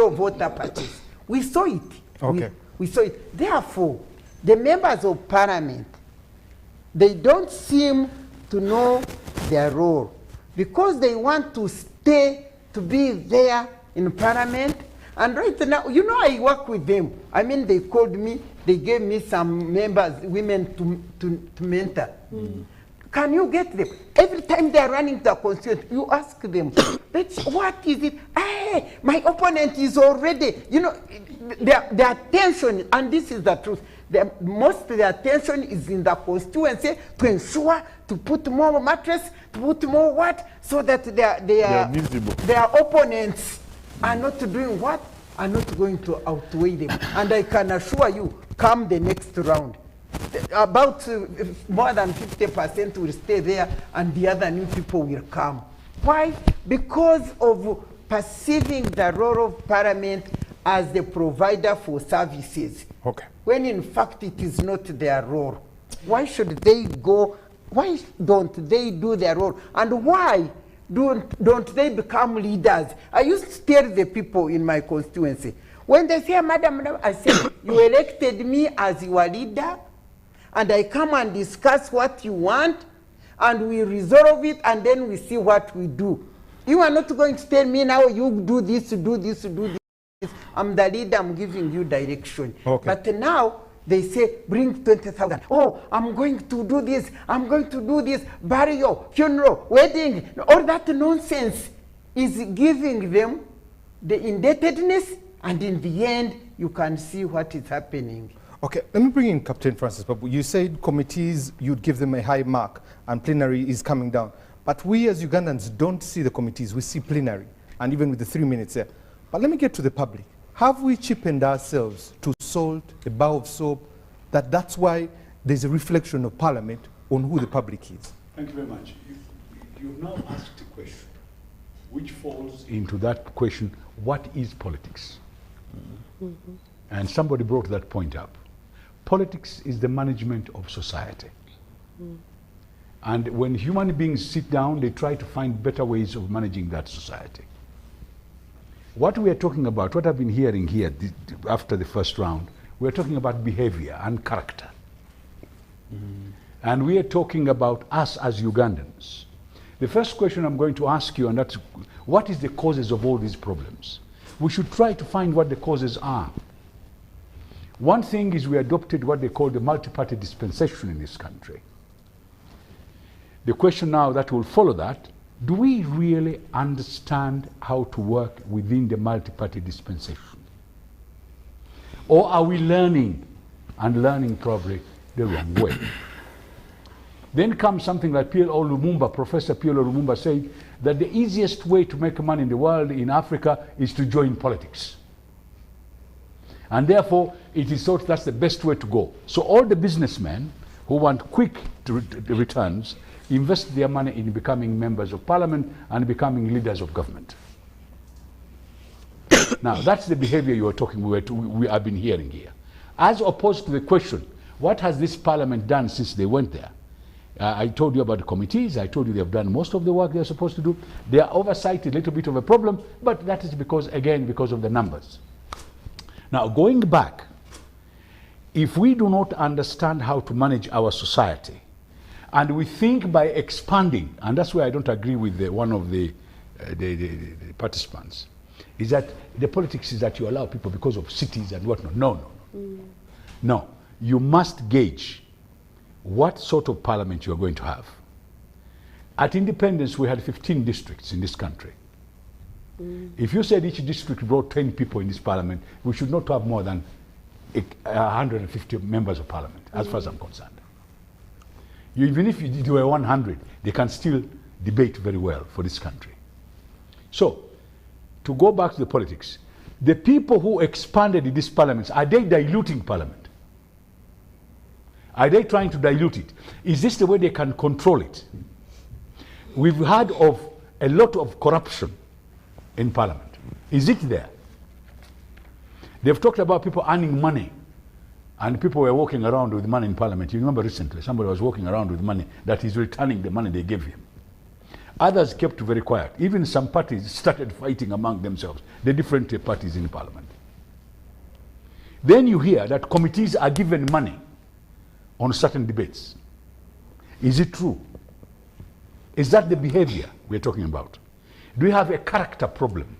voter parties. We saw it. Okay. We saw it. Therefore, the members of parliament, they don't seem to know their role because they want to stay to be there in parliament. And right now, you know, I work with them. I mean, they called me, they gave me some members, women to mentor. Can you get them? Every time they are running to a constituent, you ask them, but what is it? Hey, my opponent is already, you know, their attention, and this is the truth, most of their attention is in the constituency to ensure to put more mattress, to put more what, so that their opponents are not doing what? Are not going to outweigh them. And I can assure you, come the next round, about more than 50% will stay there and the other new people will come. Why? Because of perceiving the role of parliament as the provider for services. Okay. When in fact it is not their role. Why should they go? Why don't they do their role? And why don't they become leaders? I used to tell the people in my constituency, when they say, Madam, I say, you elected me as your leader, and I come and discuss what you want, and we resolve it, and then we see what we do. You are not going to tell me now, you do this, do this, do this. I'm the leader, I'm giving you direction. Okay. But now, they say, bring 20,000. Oh, I'm going to do this, I'm going to do this, burial, funeral, wedding. All that nonsense is giving them the indebtedness, and in the end, you can see what is happening. Okay, let me bring in Captain Francis Babu. You said committees, you'd give them a high mark, and plenary is coming down. But we as Ugandans don't see the committees, we see plenary, and even with the 3 minutes there. But let me get to the public. Have we cheapened ourselves to salt, a bar of soap, that's why there's a reflection of parliament on who the public is? Thank you very much. You've now asked a question which falls into that question, what is politics? And somebody brought that point up. Politics is the management of society. And when human beings sit down, they try to find better ways of managing that society. What we are talking about, what I've been hearing here after the first round, we're talking about behavior and character. And we are talking about us as Ugandans. The first question I'm going to ask you, and that's, what is the causes of all these problems? We should try to find what the causes are. One thing is we adopted what they call the multi-party dispensation in this country. The question now that will follow that, do we really understand how to work within the multi-party dispensation? Or are we learning, and learning probably the wrong way? Then comes something like P.L.O. Lumumba, Professor P.L.O. Lumumba said that the easiest way to make money in the world, in Africa, is to join politics. And therefore, it is thought that's the best way to go. So all the businessmen who want quick returns invest their money in becoming members of parliament and becoming leaders of government. Now, that's the behavior you are talking about, we have been hearing here. As opposed to the question, what has this parliament done since they went there? I told you about the committees, I told you they have done most of the work they're supposed to do. Their oversight is a little bit of a problem, but that is because, again, because of the numbers. Now, going back, if we do not understand how to manage our society, and we think by expanding, and that's where I don't agree with one of the participants, is that the politics is that you allow people because of cities and whatnot. No. No, you must gauge what sort of parliament you are going to have. At independence, we had 15 districts in this country. If you said each district brought 10 people in this parliament, we should not have more than 150 members of parliament, as far as I'm concerned. Even if you were 100, they can still debate very well for this country. So, to go back to the politics, the people who expanded in these parliaments, are they diluting parliament? Are they trying to dilute it? Is this the way they can control it? We've heard of a lot of corruption in parliament. Is it there? They've talked about people earning money, and people were walking around with money in parliament. You remember recently, somebody was walking around with money that he's returning the money they gave him. Others kept very quiet. Even some parties started fighting among themselves, the different parties in parliament. Then you hear that committees are given money on certain debates. Is it true? Is that the behavior we're talking about? Do we have a character problem?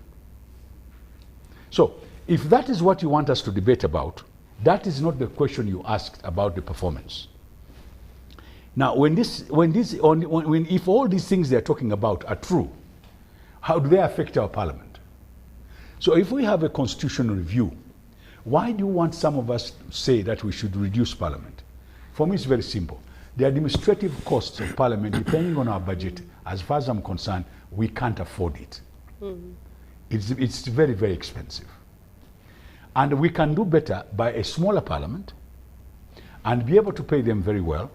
So, if that is what you want us to debate about, that is not the question you asked about the performance. Now, if all these things they're talking about are true, how do they affect our parliament? So if we have a constitutional review, why do you want some of us to say that we should reduce parliament? For me, it's very simple. The administrative costs of parliament, depending on our budget, as far as I'm concerned, we can't afford it. It's very, very expensive. And we can do better by a smaller parliament and be able to pay them very well.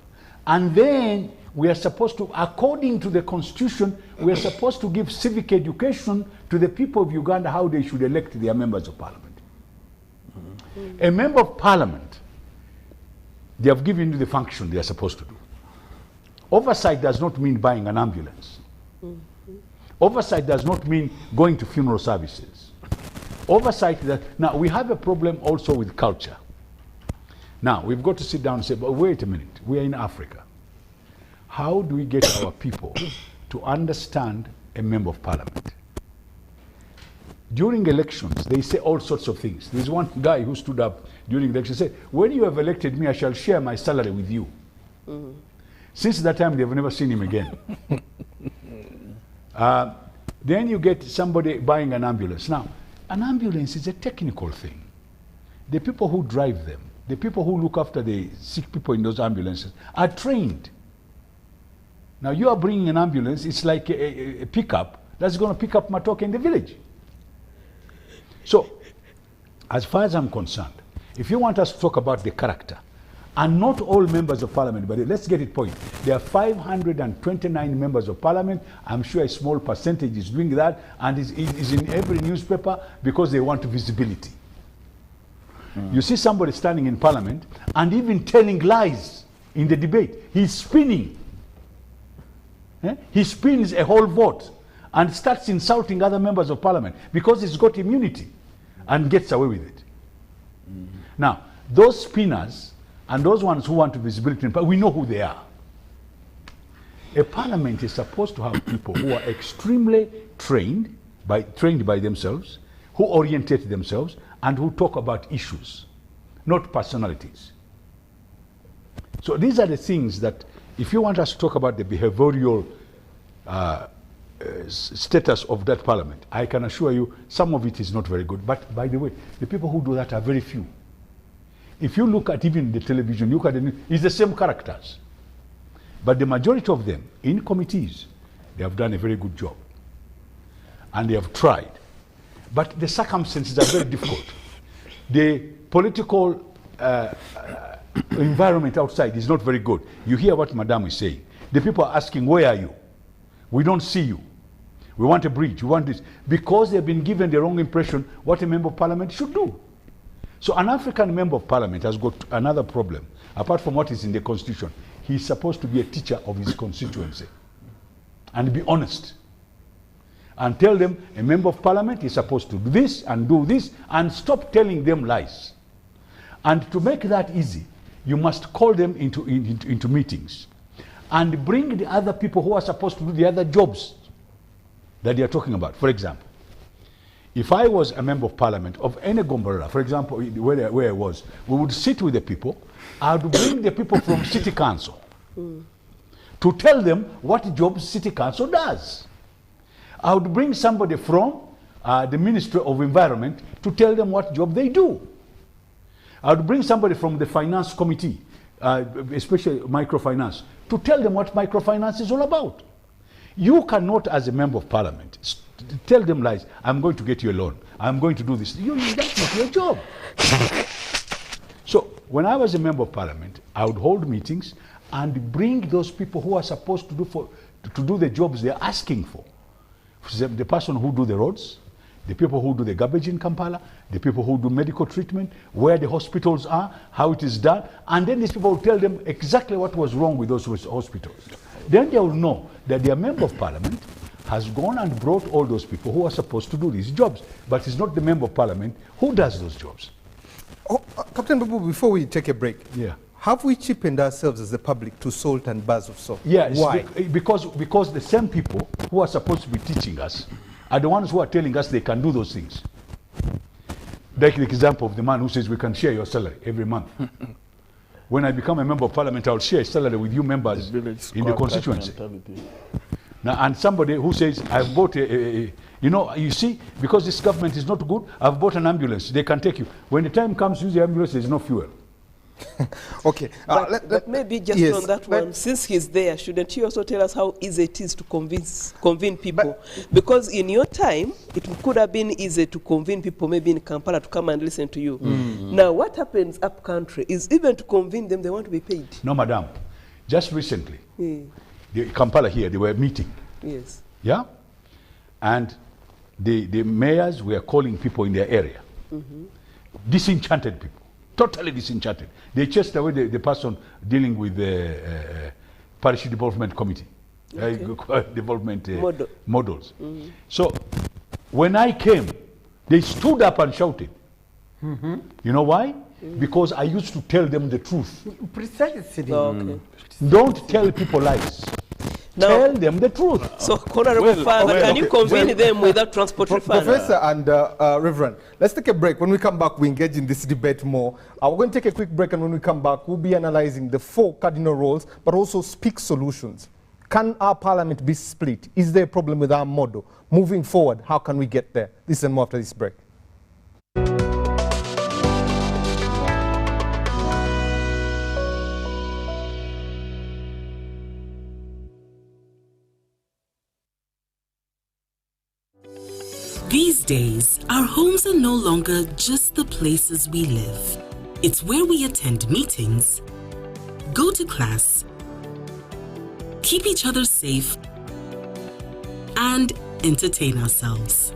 And then we are supposed to, according to the constitution, we are supposed to give civic education to the people of Uganda how they should elect their members of parliament. A member of parliament, they have given you the function they are supposed to do. Oversight does not mean buying an ambulance. Oversight does not mean going to funeral services. Oversight that, now we have a problem also with culture. Now we've got to sit down and say, but wait a minute, we are in Africa. How do we get our people to understand a member of parliament? During elections, they say all sorts of things. There's one guy who stood up during the election and said, when you have elected me, I shall share my salary with you. Since that time, they've never seen him again. Then you get somebody buying an ambulance. Now, an ambulance is a technical thing. The people who drive them, the people who look after the sick people in those ambulances are trained. Now, you are bringing an ambulance, it's like a pickup that's going to pick up Matoke in the village. So, as far as I'm concerned, if you want us to talk about the character, and not all members of parliament, but let's get it point. There are 529 members of parliament. I'm sure a small percentage is doing that and is in every newspaper because they want visibility. You see somebody standing in parliament and even telling lies in the debate. He's spinning. He spins a whole vote and starts insulting other members of parliament because he's got immunity and gets away with it. Now, those spinners and those ones who want visibility, we know who they are. A parliament is supposed to have people who are extremely trained by themselves, who orientate themselves, and who talk about issues, not personalities. So these are the things that, if you want us to talk about the behavioral status of that parliament, I can assure you some of it is not very good. But by the way, the people who do that are very few. If you look at even the television, look at the news, it's the same characters. But the majority of them, in committees, they have done a very good job. And they have tried. But the circumstances are very difficult. The political environment outside is not very good. You hear what Madam is saying. The people are asking, where are you? We don't see you. We want a bridge, we want this. Because they've been given the wrong impression what a member of parliament should do. So an African member of parliament has got another problem. Apart from what is in the constitution, he's supposed to be a teacher of his constituency. And be honest. And tell them a member of parliament is supposed to do this and stop telling them lies. And to make that easy, you must call them into meetings and bring the other people who are supposed to do the other jobs that they are talking about. For example, if I was a member of parliament of any Gomborara, for example, where I was, we would sit with the people. I would bring the people from city council to tell them what jobs city council does. I would bring somebody from the Ministry of Environment to tell them what job they do. I would bring somebody from the finance committee, especially microfinance, to tell them what microfinance is all about. You cannot, as a member of parliament, tell them lies. I'm going to get you a loan. I'm going to do this. That's not your job. So when I was a member of parliament, I would hold meetings and bring those people who are supposed to do the jobs they're asking for. The person who do the roads, the people who do the garbage in Kampala, the people who do medical treatment, where the hospitals are, how it is done, and then these people will tell them exactly what was wrong with those hospitals. then they will know that their member of parliament has gone and brought all those people who are supposed to do these jobs. But it's not the member of parliament who does those jobs. Oh, Captain Babu, before we take a break, Yeah. have we cheapened ourselves as the public to salt and bars of salt? Yeah, Why? Because the same people who are supposed to be teaching us are the ones who are telling us they can do those things. Like the example of the man who says we can share your salary every month. When I become a member of parliament, I'll share a salary with you members in the constituency. Now, and somebody who says, I've bought you see, because this government is not good, I've bought an ambulance, they can take you. When the time comes to use the ambulance, there's no fuel. Okay. But maybe just yes, on that one, since he's there, shouldn't he also tell us how easy it is to convene people? Because in your time, it could have been easy to convene people, maybe in Kampala, to come and listen to you. Now, what happens up country is even to convene them, they want to be paid. No, madam. Just recently, the Kampala here, they were meeting. Yes. Yeah? And the mayors were calling people in their area. Disenchanted people. Totally disenchanted. They chased away the person dealing with the parish development committee, development models. So when I came, they stood up and shouted. You know why? Because I used to tell them the truth. Precisely. Okay. Don't tell people lies. Now, tell them the truth. So, Honorable Father, can you convene them without transport refund? Professor and Reverend, let's take a break. When we come back, we engage in this debate more. We're going to take a quick break, and when we come back, we'll be analyzing the 4 cardinal roles, but also speak solutions. Can our parliament be split? Is there a problem with our model? Moving forward, how can we get there? This and more after this break. These days, our homes are no longer just the places we live. It's where we attend meetings, go to class, keep each other safe, and entertain ourselves.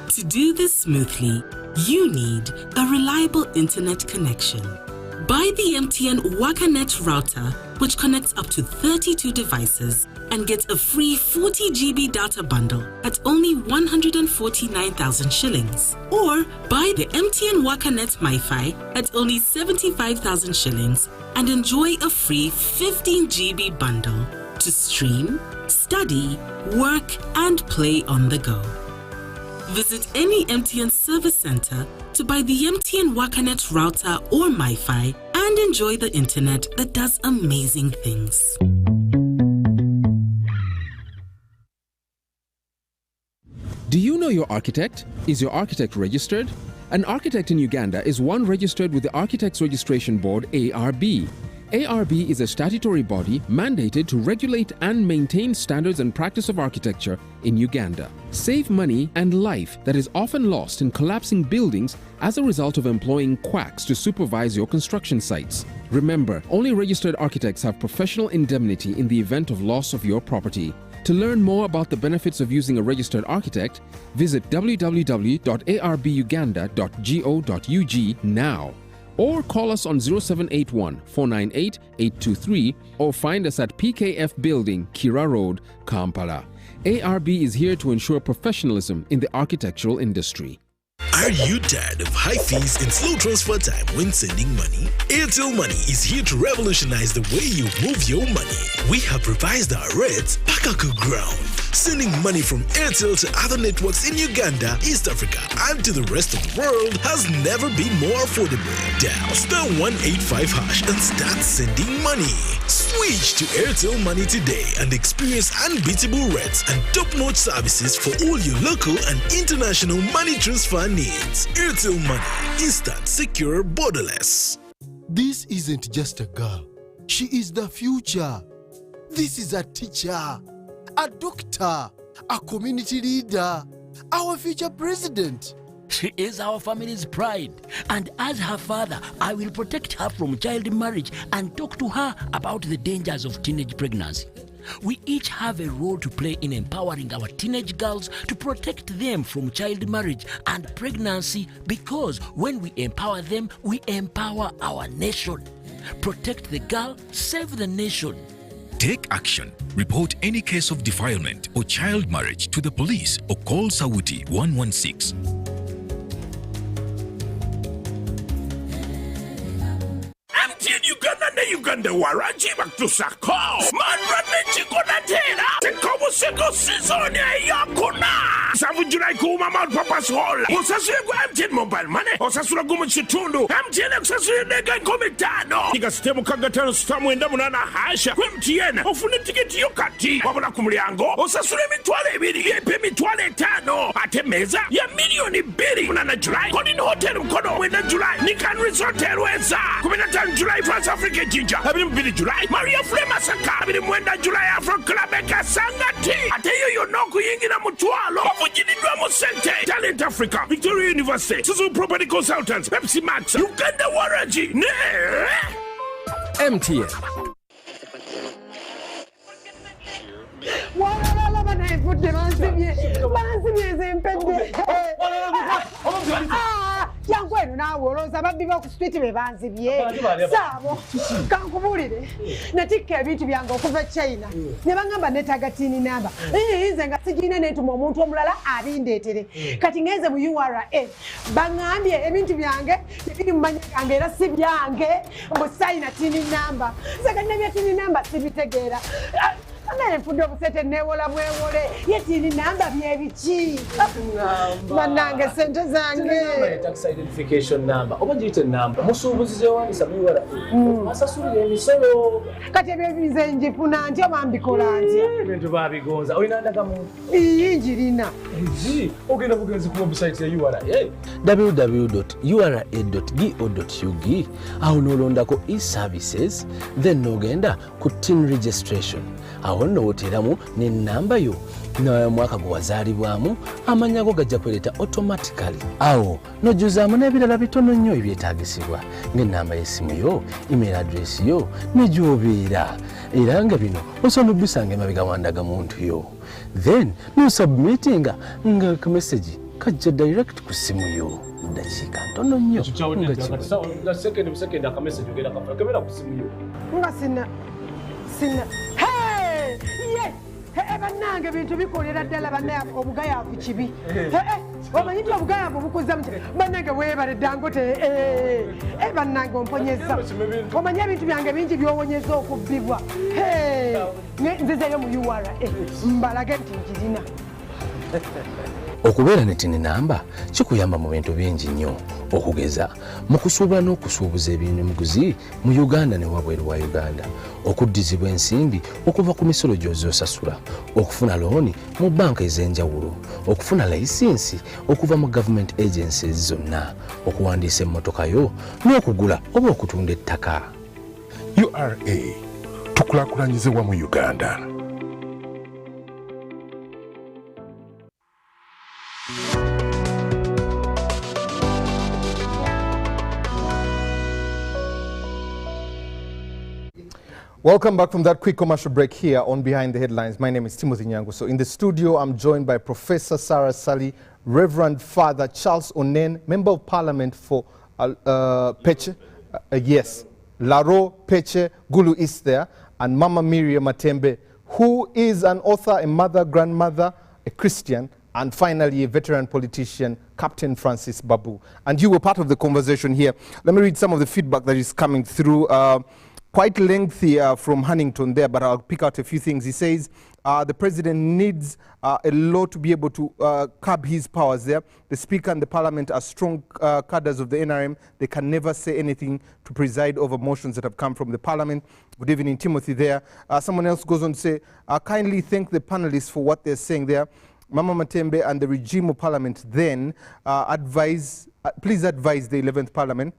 To do this smoothly, you need a reliable internet connection. Buy the MTN WakaNet router, which connects up to 32 devices and gets a free 40 GB data bundle at only 149,000 shillings. Or buy the MTN WakaNet MiFi at only 75,000 shillings and enjoy a free 15 GB bundle to stream, study, work, and play on the go. Visit any MTN service center to buy the MTN WakaNet router or MiFi and enjoy the internet that does amazing things. Do you know your architect? Is your architect registered? An architect in Uganda is one registered with the Architects Registration Board, ARB. ARB is a statutory body mandated to regulate and maintain standards and practice of architecture in Uganda. Save money and life that is often lost in collapsing buildings as a result of employing quacks to supervise your construction sites. Remember, only registered architects have professional indemnity in the event of loss of your property. To learn more about the benefits of using a registered architect, visit www.arbuganda.go.ug now. Or call us on 0781 498 823 or find us at PKF Building, Kira Road, Kampala. ARB is here to ensure professionalism in the architectural industry. Are you tired of high fees and slow transfer time when sending money? Airtel Money is here to revolutionize the way you move your money. We have revised our rates Pakaku ground. Sending money from Airtel to other networks in Uganda, East Africa, and to the rest of the world has never been more affordable. Dial *185# and start sending money. Switch to Airtel Money today and experience unbeatable rates and top-notch services for all your local and international money transfer needs. Airtel Money. Instant, secure, borderless. This isn't just a girl. She is the future. This is a teacher, a doctor, a community leader, our future president. She is our family's pride, and as her father, I will protect her from child marriage and talk to her about the dangers of teenage pregnancy. We each have a role to play in empowering our teenage girls to protect them from child marriage and pregnancy, because when we empower them, we empower our nation. Protect the girl, save the nation. Take action. Report any case of defilement or child marriage to the police or call Sawuti 116. Uganda waranchi bakusako manrane chikona tera tekobo seko season yakuna savu July kuma Mount Papa's Hall usasule kwa MTN mobile money usasula gumu chitundu MTN usasule nega nkomitano iga stemu kagatano stamu enda munana hasha kwa MTN ufune tiketi yokati wabona kumulyango usasule mitwale ebiri yepe mitwale 5 ate meza ya milioni 2 munana July kodi ni hotel mkono wenda July Nikan Resort Weza 15 July France Africa Jinja Habili mbili July Maria Flema Saka Habili mwenda July Afro Club Eka Sangati Ate yoyo noku yingi na mutualo Wafujini dwa musente Talent Africa Victoria University Suzu Property Consultants Pepsi Max Uganda Warranty Ne MTN. Wala bana ifude bansibye zempende. Yankwenu nawe olowooza babbi ba ku street be banzibye. Saabo kankubulire natikka ebintu byange okuva China ne bangamba neetaaga tiini namba. Nze nga sigirina neetuma omuntu omulala abindeetere. Kati ngenze mu URA baŋŋambye ebintu byange tebiri mu manya gange era si byange mbu sayina tiini namba. Nze kati nebya tiini namba sibitegeera. Ana enfudo busete newola mwewole yetini namba byebiki manange sente zange tax identification number oba jite number musubuzize wani sabiwala asasulire emisolo kati ebyebize njifuna ntya bambikola ntya ebintu babigonza oyinandaga mu injirina ogenda bugenzi ku website ya URA www.ura.go.ug aho nolondako e-services then nogenda ku tin registration aho n'oteeramu n'ennamba yo n'omwaka gwe wazaalibwamu amannya go gajja kwereta automatically awo n'ojjuzaamu n'ebirala bitono nnyo ebyetaagisibwa ng'ennamba y'essimu yo email address yo ne gy'obeera era nga bino osobola obisanga emabega wandaga muntu yo then n'osubmitinga nga kamesagi kajja direct ku ssimu yo mu ddakiika ntono nnyo nga sina bannange bintu bikolera ddala bannange obugayaavu kibi omanyi nti obugayaavu bukuza bannange weebale Dangote bannange omponyeza omanyi ebintu byange bingi byowonyeza okubbibwa nzizeyo mu URA mbalage nti njirina okubeera ne tini namba kikuyamba mu bintu bingi nnyo okugeza mu kusuubula n'okusuubuza eby'enyumuguzi mu Uganda ne wabweru wa Uganda okuddizibwa ensimbi okuva ku misolo gy'ozosasula okufuna looni mu banka ez'enjawulo okufuna layisinsi okuva mu government agencies zonna okuwandiisa emmotoka yo n'okugula oba okutunda ettaka. URA tukulaakulanyize wamu Uganda. Welcome back from that quick commercial break here on Behind the Headlines. My name is Timothy Nyangu. So in the studio, I'm joined by Professor Sarah Sally, Reverend Father Charles Onen, Member of Parliament for Peche, yes, Laro, Peche, Gulu East there, and Mama Miriam Matembe, who is an author, a mother, grandmother, a Christian, and finally a veteran politician, Captain Francis Babu. And you were part of the conversation here. Let me read some of the feedback that is coming through. Quite lengthy from Huntington there, but I'll pick out a few things. He says the president needs a law to be able to curb his powers there. The speaker and the parliament are strong cadres of the NRM. They can never say anything to preside over motions that have come from the parliament. Good evening, Timothy there. Someone else goes on to say, kindly thank the panelists for what they're saying there. Mama Matembe and the regime of parliament then please advise the 11th parliament.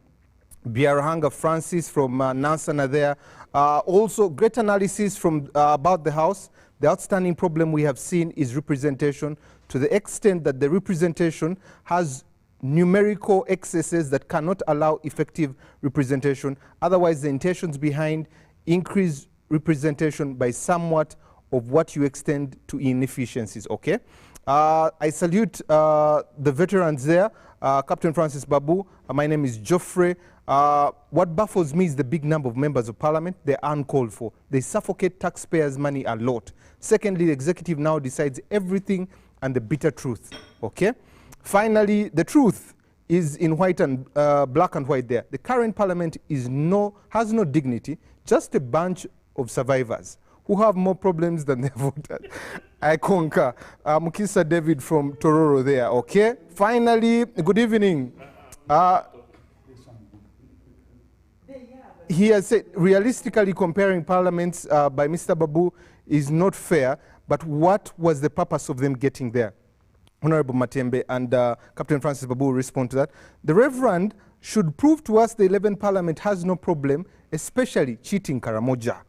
Biarahanga Francis from Nansana there. Also, great analysis from about the House. The outstanding problem we have seen is representation, to the extent that the representation has numerical excesses that cannot allow effective representation. Otherwise, the intentions behind increased representation by somewhat of what you extend to inefficiencies, okay? I salute the veterans there, Captain Francis Babu. My name is Geoffrey. What baffles me is the big number of members of parliament. They're uncalled for. They suffocate taxpayers' money a lot. Secondly, the executive now decides everything and the bitter truth. Okay? Finally, the truth is in white and black and white there. The current parliament has no dignity, just a bunch of survivors who have more problems than their voters. I concur. Mukisa David from Tororo there, okay? Finally, good evening. He has said, realistically comparing parliaments by Mr. Babu is not fair, but what was the purpose of them getting there? Honorable Matembe and Captain Francis Babu will respond to that. The Reverend should prove to us the 11th Parliament has no problem, especially cheating Karamoja.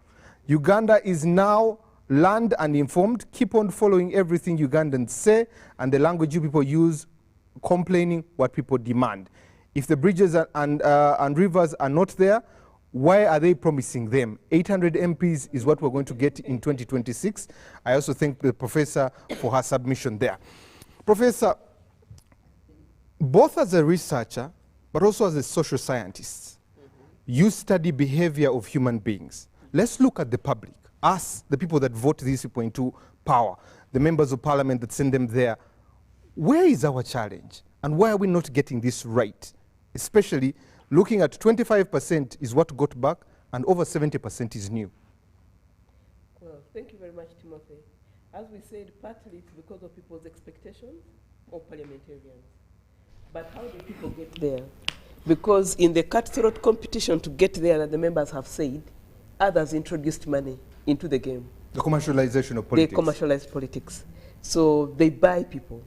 Uganda is now learned and informed. Keep on following everything Ugandans say and the language you people use, complaining what people demand. If the bridges and rivers are not there, why are they promising them? 800 MPs is what we're going to get in 2026. I also thank the professor for her submission there. Professor, both as a researcher, but also as a social scientist, you study behavior of human beings. Let's look at the public, us, the people that vote these people into power, the members of parliament that send them there. Where is our challenge? And why are we not getting this right? Especially looking at 25% is what got back and over 70% is new. Well, thank you very much, Timothy. As we said, partly it's because of people's expectations of parliamentarians. But how do people get there? Because in the cutthroat competition to get there, that the members have said, others introduced money into the game. The commercialization of politics. They commercialize politics. So they buy people.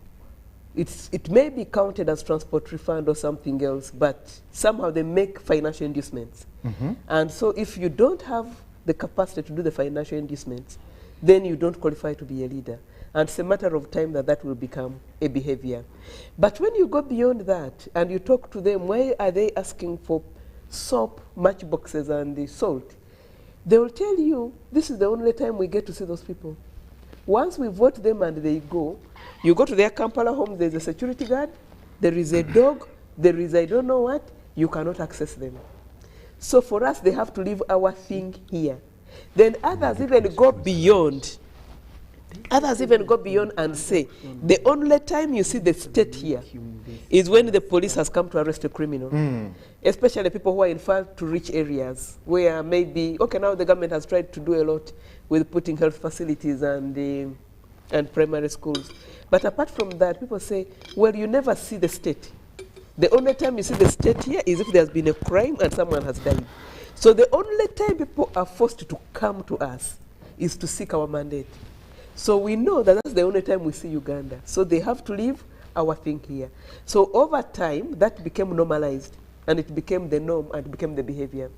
It may be counted as transport refund or something else, but somehow they make financial inducements. And so if you don't have the capacity to do the financial inducements, then you don't qualify to be a leader. And it's a matter of time that that will become a behavior. But when you go beyond that and you talk to them, why are they asking for soap, matchboxes, and the salt? They will tell you, this is the only time we get to see those people. Once we vote them and they go, you go to their Kampala home, there's a security guard, there is a dog, there is I don't know what, you cannot access them. So for us, they have to leave our thing here. Then others even go beyond. Others even go beyond and say, the only time you see the state here is when the police has come to arrest a criminal. Especially people who are in far to rich areas where maybe, okay, now the government has tried to do a lot with putting health facilities and primary schools. But apart from that, people say, well, you never see the state. The only time you see the state here is if there's been a crime and someone has died. So the only time people are forced to come to us is to seek our mandate. So we know that that's the only time we see Uganda. So they have to leave our thing here. So over time, that became normalized, and it became the norm and became the behavior.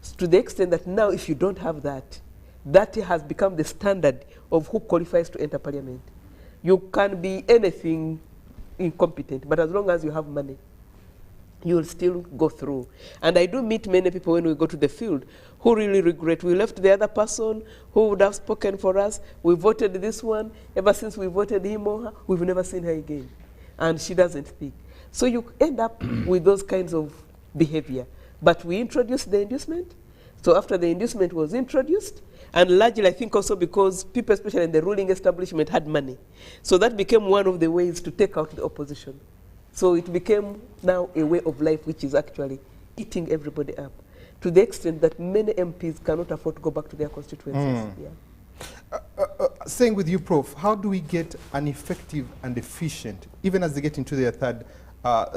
So to the extent that now if you don't have that, that has become the standard of who qualifies to enter parliament. You can be anything incompetent, but as long as you have money, you will still go through. And I do meet many people when we go to the field who really regret. We left the other person who would have spoken for us. We voted this one. Ever since we voted him or her, we've never seen her again. And she doesn't speak. So you end up with those kinds of behavior. But we introduced the inducement. So after the inducement was introduced, and largely I think also because people, especially in the ruling establishment, had money. So that became one of the ways to take out the opposition. So it became now a way of life which is actually eating everybody up, to the extent that many MPs cannot afford to go back to their constituencies. Staying with you, Prof, how do we get an effective and efficient, even as they get into their third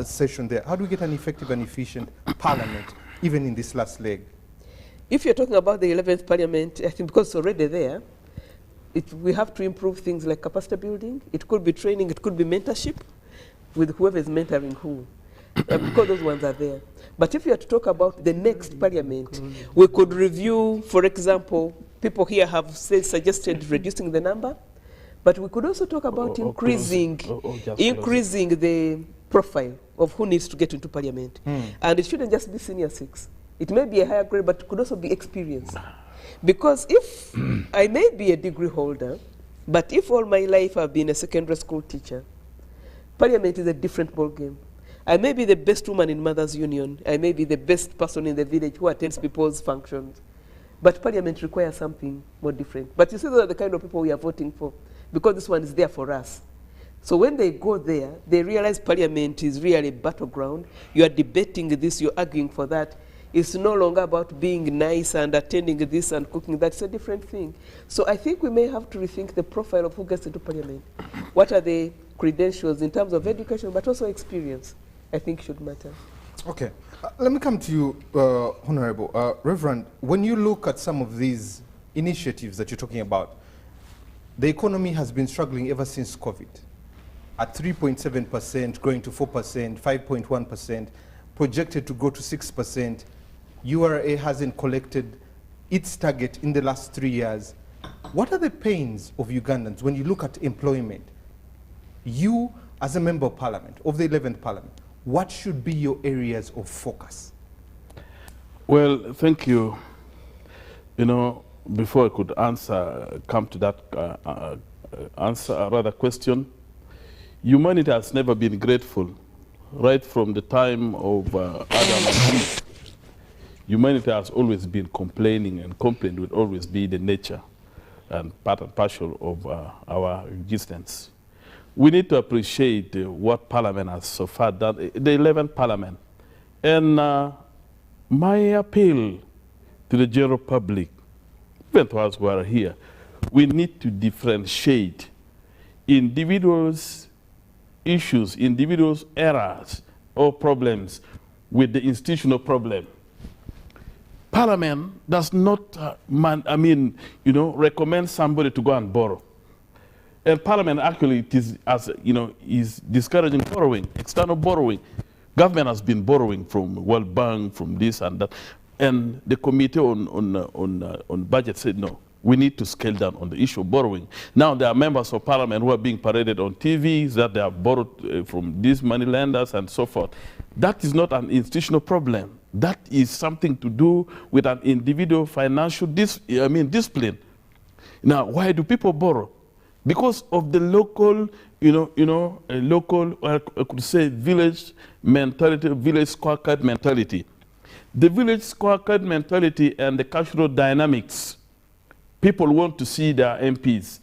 session there, how do we get an effective and efficient parliament, even in this last leg? If you're talking about the 11th parliament, I think because it's already there, we have to improve things like capacity building. It could be training, it could be mentorship with whoever is mentoring who, because those ones are there. But if you are to talk about the next parliament, we could review, for example, people here have suggested reducing the number, but we could also talk about increasing the profile of who needs to get into parliament. And it shouldn't just be senior 6. It may be a higher grade, but it could also be experience. Because if I may be a degree holder, But if all my life I've been a secondary school teacher, Parliament is a different ballgame. I may be the best woman in Mothers Union. I may be the best person in the village who attends people's functions. But Parliament requires something more different. But you see, those are the kind of people we are voting for, because this one is there for us. So when they go there, they realize Parliament is really a battleground. You are debating this, you're arguing for that. It's no longer about being nice and attending this and cooking. That's a different thing. So I think we may have to rethink the profile of who gets into Parliament. What are the credentials in terms of education, but also experience, I think should matter. Okay. Let me come to you, Honorable. Reverend, when you look at some of these initiatives that you're talking about, the economy has been struggling ever since COVID. At 3.7%, growing to 4%, 5.1%, projected to go to 6%. URA hasn't collected its target in the last 3 years. What are the pains of Ugandans when you look at employment? You, as a member of parliament, of the 11th parliament, what should be your areas of focus? Well, thank you. You know, before I could answer, come to that question, humanity has never been grateful. Right from the time of Adam and Eve, humanity has always been complaining, and complaint will always be the nature and part and parcel of our existence. We need to appreciate what Parliament has so far done, the 11th Parliament. And my appeal to the general public, even to us who are here, we need to differentiate individuals' issues, individuals' errors or problems with the institutional problem. Parliament does not, recommend somebody to go and borrow. And Parliament actually, is discouraging borrowing, external borrowing. Government has been borrowing from World Bank, from this and that. And the committee on budget said, no, we need to scale down on the issue of borrowing. Now there are members of Parliament who are being paraded on TV that they have borrowed from these money lenders and so forth. That is not an institutional problem. That is something to do with an individual financial discipline. Now, why do people borrow? Because of the local, I could say village mentality, village scorecard mentality. The village scorecard mentality and the cultural dynamics. People want to see their MPs,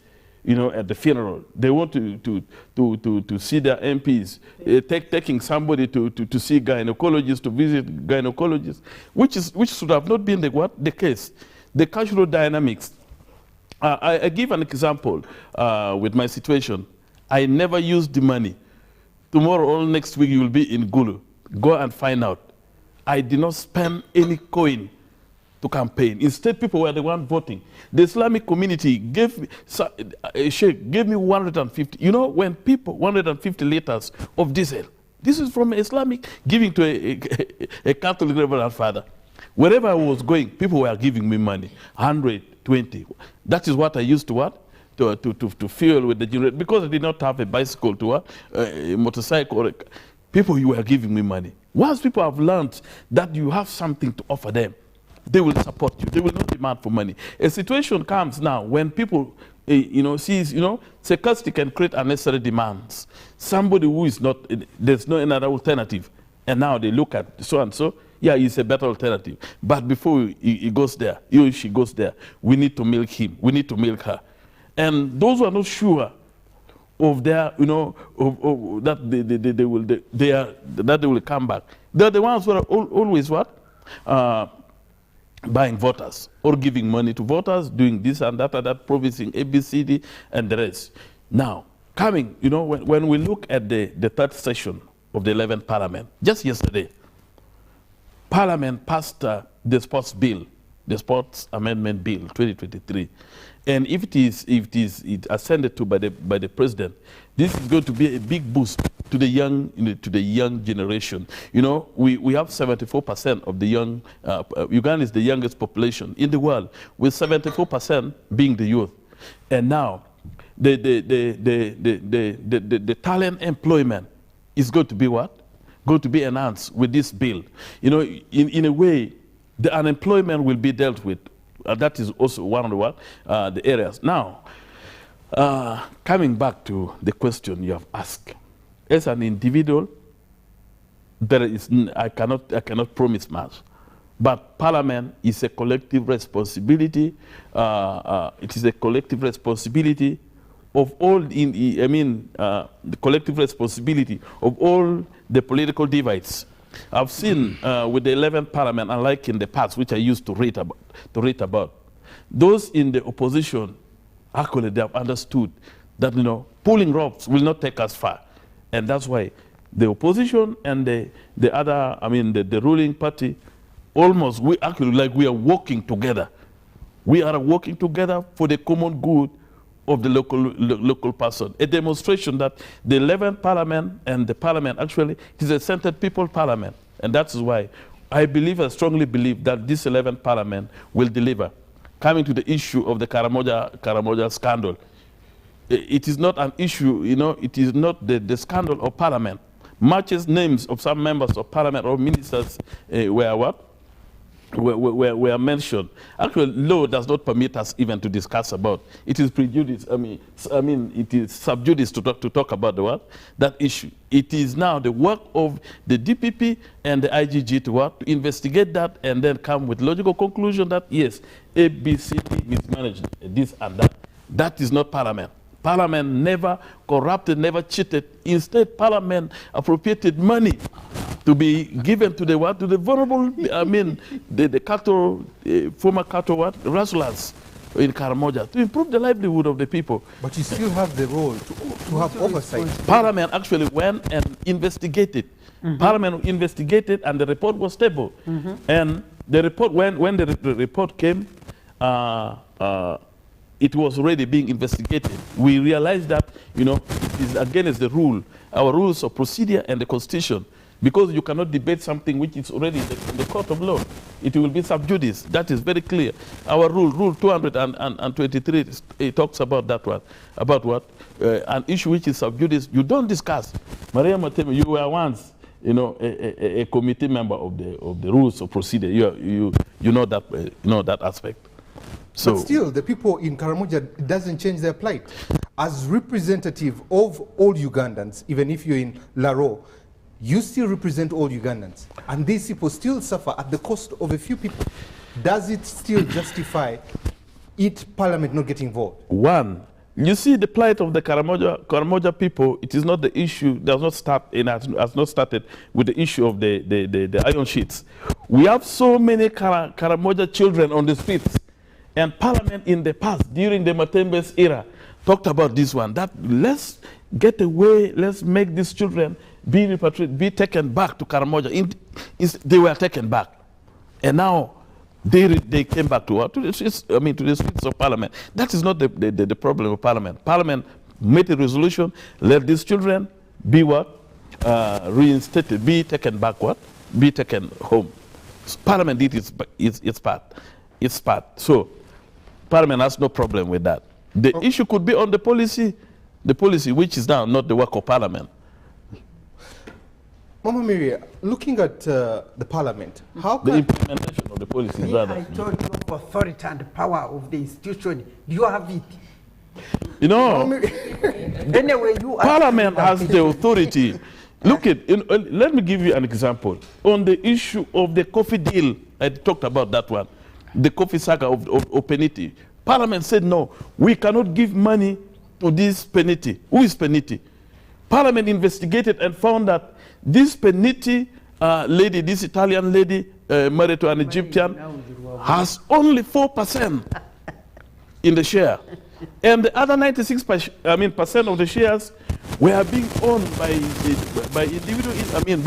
at the funeral. They want to see their MPs. Taking somebody to see gynecologists, to visit gynecologists, which should have not been the case. The cultural dynamics. I give an example with my situation. I never used the money. Tomorrow or next week you will be in Gulu. Go and find out. I did not spend any coin to campaign. Instead, people were the one voting. The Islamic community gave me, Sheikh gave me 150. You know, when people, 150 liters of diesel. This is from Islamic, giving to a Catholic Reverend Father. Wherever I was going, people were giving me money, 120. That is what I used to what? To fuel with the generator. Because I did not have a bicycle to what? A motorcycle. People, you were giving me money. Once people have learned that you have something to offer them, they will support you. They will not demand for money. A situation comes now when people, sees, sarcastic can create unnecessary demands. Somebody who is not, there's no another alternative. And now they look at so and so, yeah, it's a better alternative. But before he goes there, he or she goes there, we need to milk him. We need to milk her. And those who are not sure of their, that they will come back. They're the ones who are always what? Buying voters or giving money to voters, doing this and that, promising ABCD and the rest. Now, coming, when we look at the third session of the 11th Parliament, just yesterday, Parliament passed the Sports Bill, the Sports Amendment Bill 2023. And if it is ascended to by the president, this is going to be a big boost to the young generation. We have 74% of the young. Uganda is the youngest population in the world, with 74% being the youth. And now, the talent employment is going to be what? Going to be enhanced with this bill. In a way, the unemployment will be dealt with. That is also one of the areas. Now, Coming back to the question you have asked, as an individual, I cannot promise much, but Parliament is a collective responsibility. It is a collective responsibility of all. The collective responsibility of all the political divides. I've seen with the 11th Parliament, unlike in the past, which I used to read about, those in the opposition, actually, they have understood that pulling ropes will not take us far, and that's why the opposition and the other, the ruling party, almost we are working together. We are working together for the common good of the local person. A demonstration that the 11th Parliament and the Parliament actually is a centered people Parliament, and that's why I strongly believe that this 11th Parliament will deliver. Coming to the issue of the Karamoja scandal, it is not an issue, it is not the scandal of Parliament. Much as names of some members of Parliament or ministers were mentioned. Actually, law does not permit us even to discuss about. It is prejudice. It is sub judice to talk about that issue. It is now the work of the DPP and the IGG to investigate that and then come with logical conclusion that yes, ABCD mismanaged this and that. That is not Parliament. Parliament never corrupted, never cheated. Instead, Parliament appropriated money to be given to the vulnerable, the cattle, former cattle rustlers in Karamoja to improve the livelihood of the people. But you still have the role to have oversight. Parliament actually went and investigated. Parliament investigated and the report was stable. And the report, when the report came, it was already being investigated. We realized that, it is against the rule, our rules of procedure and the Constitution, because you cannot debate something which is already in the court of law. It will be sub judice. That is very clear. Our rule 223, it talks about that one. About what? An issue which is sub judice, you don't discuss. Maria Matembe, you were once, a committee member of the rules of procedure. You know that aspect. So, but still, the people in Karamoja doesn't change their plight. As representative of all Ugandans, even if you're in Laro, you still represent all Ugandans. And these people still suffer at the cost of a few people. Does it still justify Parliament not getting involved? One, you see the plight of the Karamoja people, it is not the issue, has not started with the issue of the iron sheets. We have so many Karamoja children on the streets. And Parliament in the past, during the Matembe's era, talked about this one, that let's get away, let's make these children be repatriated, be taken back to Karamoja. They were taken back. And now they came back to the streets of Parliament. That is not the problem of Parliament. Parliament made a resolution, let these children be reinstated, be taken back be taken home. Parliament did its part. So Parliament has no problem with that. The issue could be on the policy which is now not the work of Parliament. Mama Maria, looking at the Parliament, how can... The implementation of the policy is rather... I told you of authority and power of the institution. Do you have it? Anyway, Parliament has the authority. Look let me give you an example. On the issue of the coffee deal, I talked about that one. The coffee saga of Peniti. Parliament said, no, we cannot give money to this Peniti. Who is Peniti? Parliament investigated and found that this Peniti lady, this Italian lady, married to an Egyptian, has only 4% in the share. And the other 96% of the shares were being owned by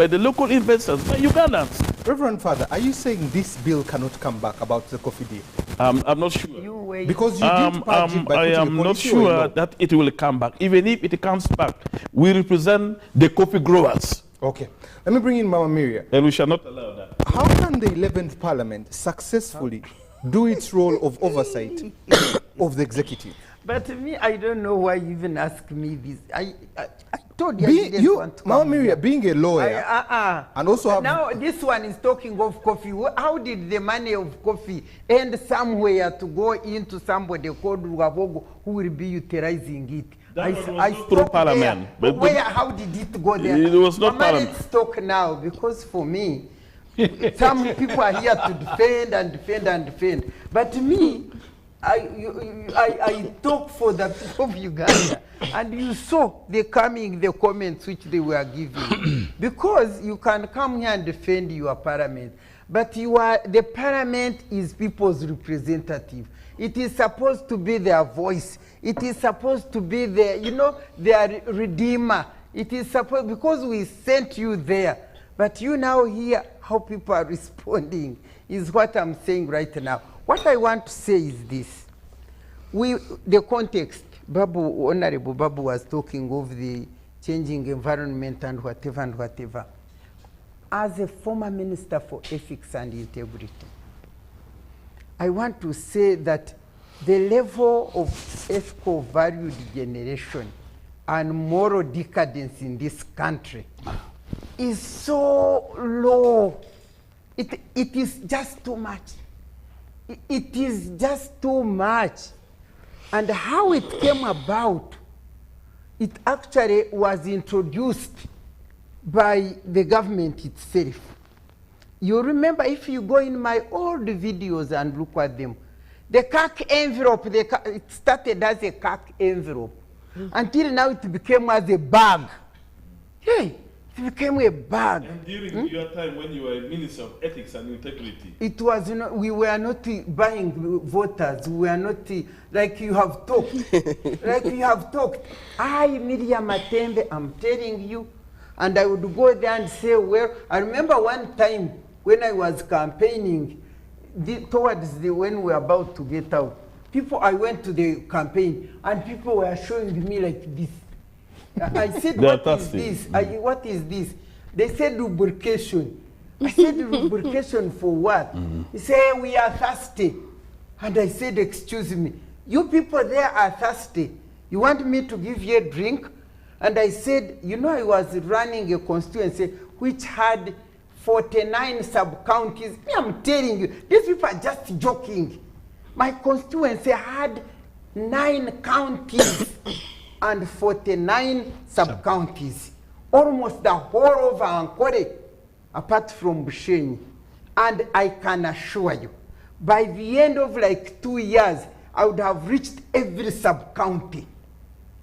the local investors, by Ugandans. Reverend Father, are you saying this bill cannot come back about the coffee deal? I'm not sure. Because you did purge it by I am not sure that it will come back. Even if it comes back, we represent the coffee growers. Okay. Let me bring in Mama Miria. And we shall not allow that. How can the 11th Parliament successfully do its role of oversight of the executive? But me, I don't know why you even ask me this. told you I didn't want to come here. Being a lawyer, and also now this one is talking of coffee. How did the money of coffee end somewhere to go into somebody called Rugabogo who will be utilizing it? I through Parliament. But how did it go there? It was not Parliament. Let's talk now, because for me, some people are here to defend and defend and defend. But me, I talk for the people of Uganda, and you saw the comments which they were giving. Because you can come here and defend your parliament, but the parliament is people's representative. It is supposed to be their voice. It is supposed to be their, their redeemer. It is supposed, because we sent you there. But you now hear how people are responding is what I'm saying right now. What I want to say is this. The context, Honorable Babu was talking of the changing environment and whatever. As a former Minister for Ethics and Integrity, I want to say that the level of ethical value degeneration and moral decadence in this country is so low. It is just too much. It is just too much. And how it came about, it actually was introduced by the government itself. You remember, if you go in my old videos and look at them, the CAC envelope, it started as a CAC envelope. Until now it became as a bag. Hey, it became a bag. And during your time when you were Minister of Ethics and Integrity? It was, we were not buying voters. We were not, like you have talked. Like you have talked. Miriam Matembe, I'm telling you. And I would go there and say, well, I remember one time when I was campaigning, when we were about to get out, I went to the campaign, and people were showing me like this. I said, what is this? What is this? They said lubrication. I said, lubrication for what? He said, we are thirsty. And I said, excuse me, you people there are thirsty. You want me to give you a drink? And I said, I was running a constituency which had 49 sub-counties. I'm telling you, these people are just joking. My constituency had 9 counties and 49 sub-counties. Almost the whole of Ankole, apart from Bushenyi. And I can assure you, by the end of like 2 years, I would have reached every sub-county.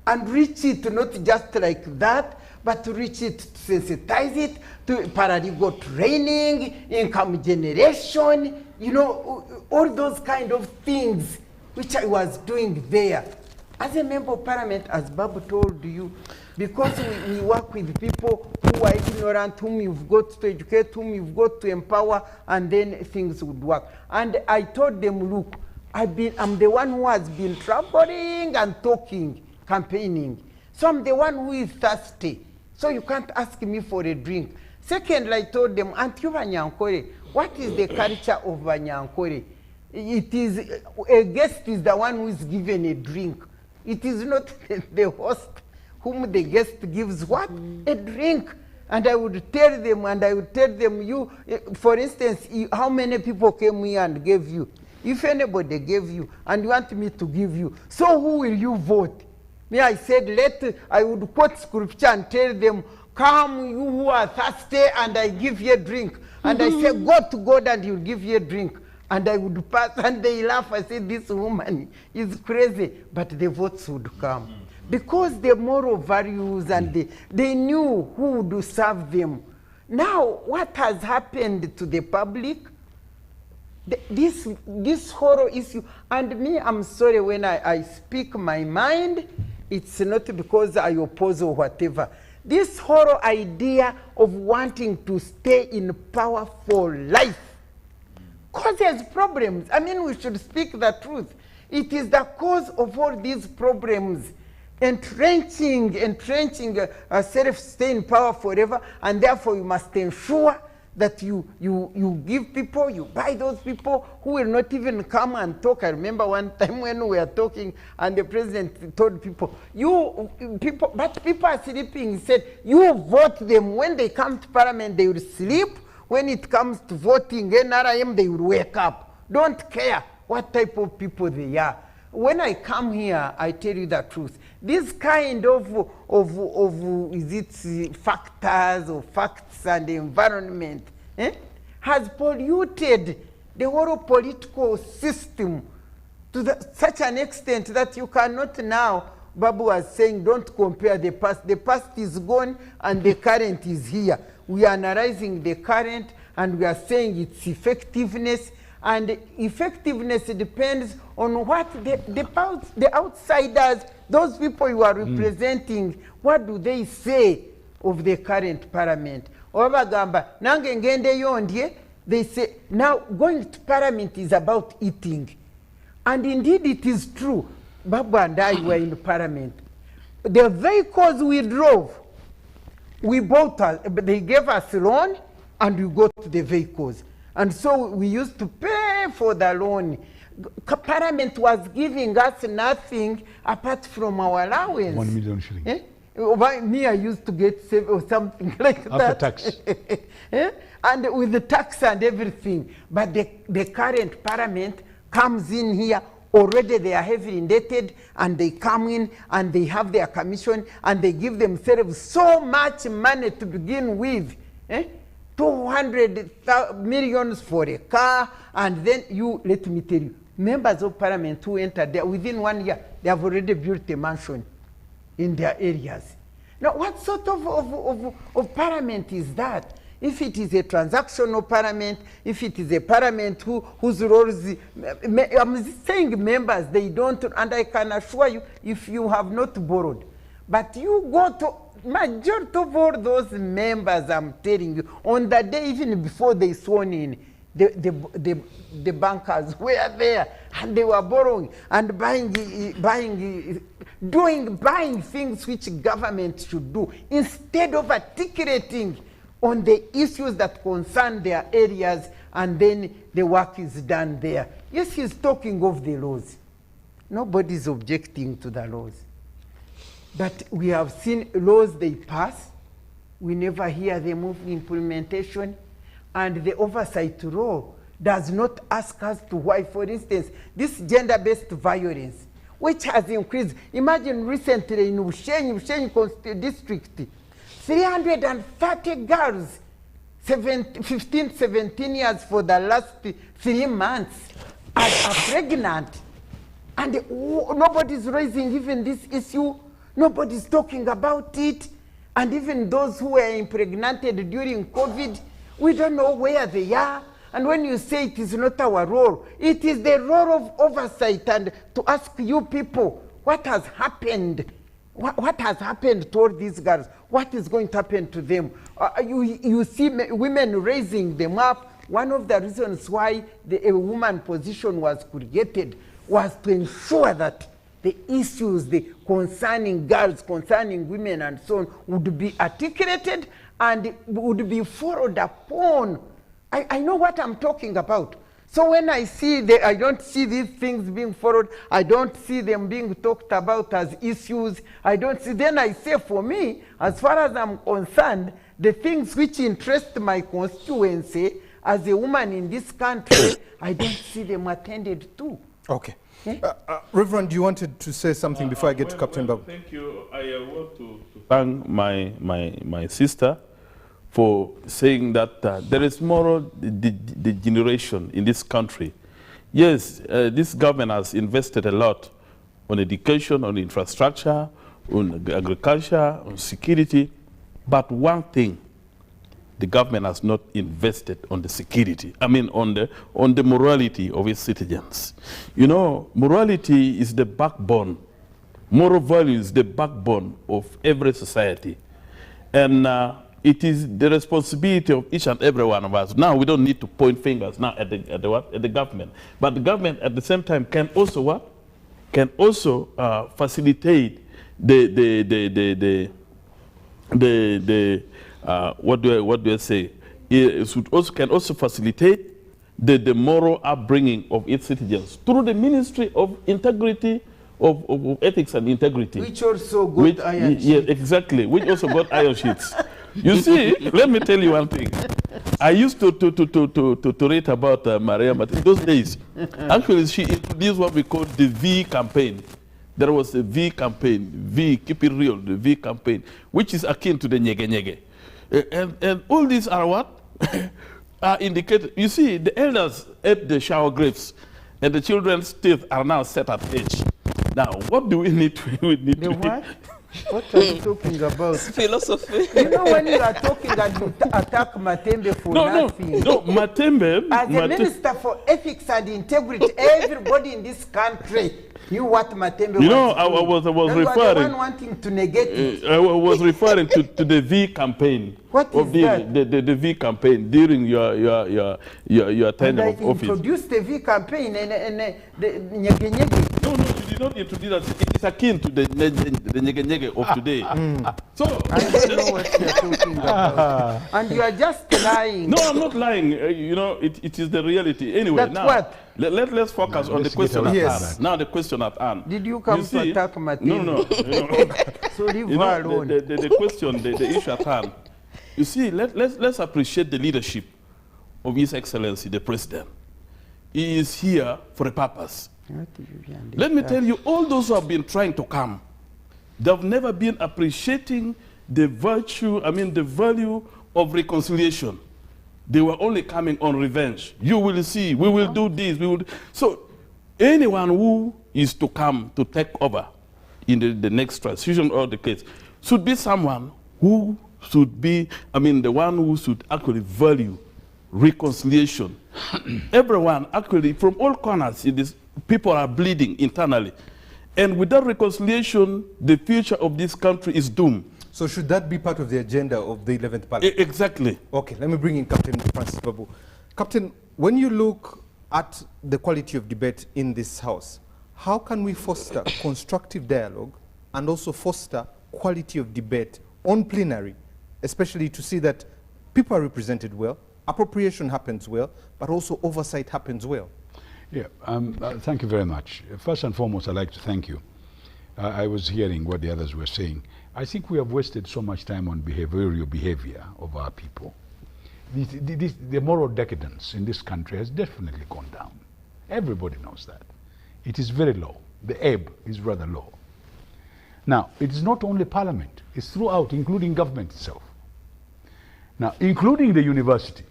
And reach it not just like that, but to reach it, to sensitize it, to paralegal training, income generation, all those kind of things which I was doing there. As a member of parliament, as Babu told you, because we work with people who are ignorant, whom you've got to educate, whom you've got to empower, and then things would work. And I told them, look, I'm the one who has been traveling and talking, campaigning. So I'm the one who is thirsty. So you can't ask me for a drink. Secondly, I told them, Auntie Banyankore, what is the culture of Banyankore? It is, a guest is the one who is given a drink. It is not the host whom the guest gives what? A drink. And I would tell them, you, for instance, how many people came here and gave you? If anybody gave you and you want me to give you, so who will you vote? Me, I said, I would quote scripture and tell them, come you who are thirsty, and I give you a drink. And I say, go to God and he'll give you a drink. And I would pass, and they laugh. I said, this woman is crazy. But the votes would come. Because the moral values, and they knew who would serve them. Now, what has happened to the public? This horror issue, and me, I'm sorry when I speak my mind, it's not because I oppose or whatever. This horror idea of wanting to stay in power for life causes problems. I mean, we should speak the truth. It is the cause of all these problems, entrenching a self-stay in power forever, and therefore you must ensure that you give people, you buy those people who will not even come and talk. I remember one time when we were talking and the president told people, but people are sleeping. He said, you vote them. When they come to parliament, they will sleep. When it comes to voting NRM, they will wake up. Don't care what type of people they are. When I come here, I tell you the truth. This kind of is it factors or facts and the environment has polluted the whole political system to such an extent that you cannot now, Babu was saying, don't compare the past. The past is gone and the current is here. We are analyzing the current and we are saying its effectiveness. And effectiveness depends on what the outsiders, those people you are representing, what do they say of the current parliament? They say, now going to parliament is about eating. And indeed it is true. Babu and I were in parliament. The vehicles we drove, we bought, they gave us a loan and we got the vehicles. And so we used to pay for the loan. Parliament was giving us nothing apart from our allowance. 1 million shillings. Me, I used to get or something like that. After tax. And with the tax and everything. But the current parliament comes in here, already they are heavily indebted, and they come in and they have their commission and they give themselves so much money to begin with. 200 million for a car, and then let me tell you, members of parliament who entered there, within 1 year, they have already built a mansion in their areas. Now, what sort of parliament is that? If it is a transactional parliament, if it is a parliament whose roles, I'm saying members, they don't, and I can assure you, if you have not borrowed, but you go to, majority of all those members, I'm telling you, on the day even before they sworn in, the bankers were there and they were borrowing and buying things which government should do instead of articulating on the issues that concern their areas, and then the work is done there. Yes, he's talking of the laws. Nobody's objecting to the laws. But we have seen laws they pass, we never hear them of implementation, and the oversight law does not ask us to why. For instance, this gender-based violence, which has increased. Imagine recently in Ushenyi district, 330 girls, 15, 17 years for the last 3 months are pregnant. And nobody's raising even this issue. Nobody's talking about it. And even those who were impregnated during COVID, we don't know where they are. And when you say it is not our role, it is the role of oversight and to ask you people, what has happened? What has happened to all these girls? What is going to happen to them? You see women raising them up. One of the reasons why a woman position was created was to ensure that the issues concerning girls, concerning women and so on would be articulated and would be followed upon. I know what I'm talking about. So when I see I don't see these things being followed, I don't see them being talked about as issues, then I say for me, as far as I'm concerned, the things which interest my constituency as a woman in this country, I don't see them attended to. Okay. Reverend, you wanted to say something before I get to Captain Babu. Thank you. I want to thank my sister for saying that there is moral degeneration in this country. Yes, this government has invested a lot on education, on infrastructure, on agriculture, on security, but one thing, the government has not invested on the security. I mean, on the morality of its citizens. You know, morality is the backbone. Moral value is the backbone of every society. And it is the responsibility of each and every one of us. Now, we don't need to point fingers now at the government. But the government, at the same time, can also what? Can also facilitate what do I say? can also facilitate the moral upbringing of its citizens through the Ministry of Integrity, of Ethics and Integrity. Which also got iron sheets. Yeah, exactly. Which also got iron sheets. You see, let me tell you one thing. I used to read about Maria Matembe in those days. Actually, she introduced what we call the V campaign. There was a V campaign, V, keep it real, the V campaign, which is akin to the nyege nyege. And all these are what? Are indicated. You see, the elders ate the shower grapes, and the children's teeth are now set at edge. Now, what do we need to do? What? What are you talking about? Philosophy. You know, when you are talking and you attack Matembe for nothing. No, Matembe. As the Minister for Ethics and Integrity, everybody in this country knew what Matembe you know, was I was referring. referring. You are the one wanting to negate it. I was referring to the V campaign. What is that? The V campaign during your tenure of office. Introduced the V campaign and the nyege nyege. No, you did not introduce that. It is akin to the nyege nyege of today. So I don't know what you are talking about. And you are just lying. No, I'm not lying. You know, it is the reality. Anyway, That's now what? Let's focus on the question at hand. Now the question at hand. Did you come to attack Matembe? No. So leave her alone. The question, the issue at hand. You see, let's appreciate the leadership of His Excellency, the President. He is here for a purpose. Let me tell you, all those who have been trying to come, they have never been appreciating the the value of reconciliation. They were only coming on revenge. You will see, we will do this, we will. So anyone who is to come to take over in the next transition or the case should be someone who should be, the one who should actually value reconciliation. Everyone, actually, from all corners in this, people are bleeding internally. And without reconciliation, the future of this country is doomed. So should that be part of the agenda of the 11th Parliament? Exactly. Okay, let me bring in Captain Francis Babu. Captain, when you look at the quality of debate in this House, how can we foster constructive dialogue and also foster quality of debate on plenary, especially to see that people are represented well, appropriation happens well, but also oversight happens well? Yeah, thank you very much. First and foremost, I'd like to thank you. I was hearing what the others were saying. I think we have wasted so much time on behavioral behavior of our people. The moral decadence in this country has definitely gone down. Everybody knows that. It is very low. The ebb is rather low. Now, it is not only Parliament, it's throughout, including government itself. Now, including the university.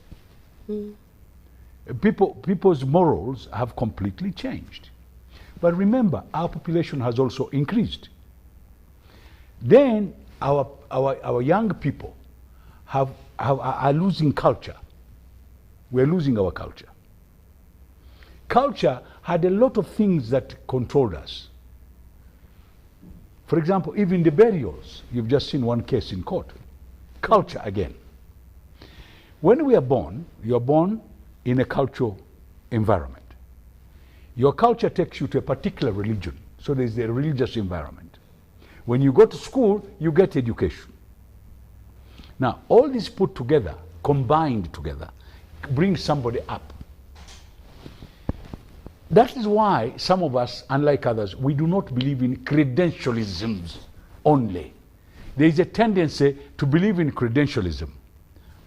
People's morals have completely changed. But remember, our population has also increased. Then our young people are losing culture. We're losing our culture. Culture had a lot of things that controlled us. For example, even the burials. You've just seen one case in court. Culture again. When we are born, you're born in a cultural environment. Your culture takes you to a particular religion. So there's a religious environment. When you go to school, you get education. Now, all this put together, combined together, brings somebody up. That is why some of us, unlike others, we do not believe in credentialisms only. There is a tendency to believe in credentialism.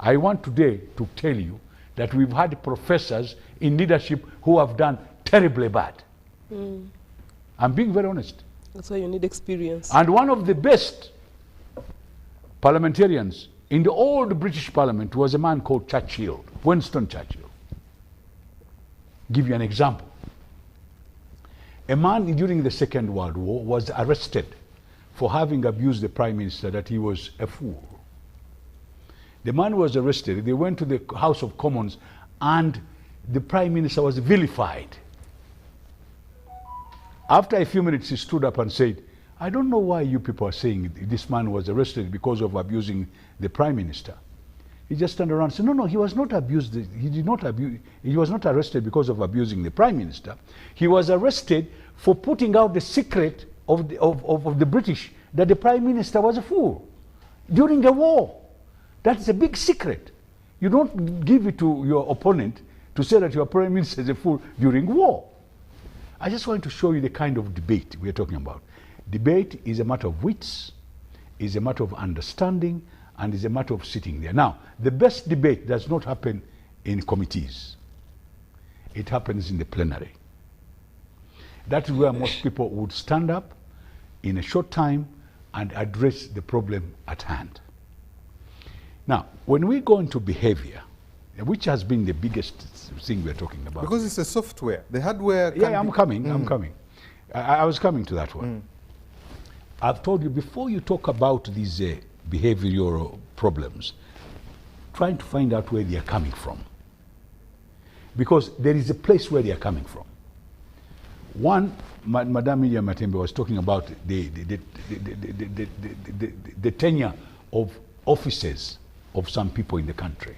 I want today to tell you that we've had professors in leadership who have done terribly bad. I'm being very honest. That's why you need experience. And one of the best parliamentarians in the old British Parliament was a man called Churchill, Winston Churchill. Give you an example. A man during the Second World War was arrested for having abused the Prime Minister, that he was a fool. The man was arrested. They went to the House of Commons and the Prime Minister was vilified. After a few minutes, he stood up and said, I don't know why you people are saying this man was arrested because of abusing the Prime Minister. He just turned around and said, no, he was not abused. He was not arrested because of abusing the Prime Minister. He was arrested for putting out the secret of the British that the Prime Minister was a fool during a war. That is a big secret. You don't give it to your opponent to say that your prime minister is a fool during war. I just want to show you the kind of debate we are talking about. Debate is a matter of wits, is a matter of understanding, and is a matter of sitting there. Now, the best debate does not happen in committees. It happens in the plenary. That is where most people would stand up in a short time and address the problem at hand. Now, when we go into behavior, which has been the biggest thing we're talking about. Because it's a software. The hardware Yeah, I'm coming. I was coming to that one. I've told you, before you talk about these behavioral problems, trying to find out where they are coming from. Because there is a place where they are coming from. One, Madame Matembe was talking about the tenure of offices of some people in the country.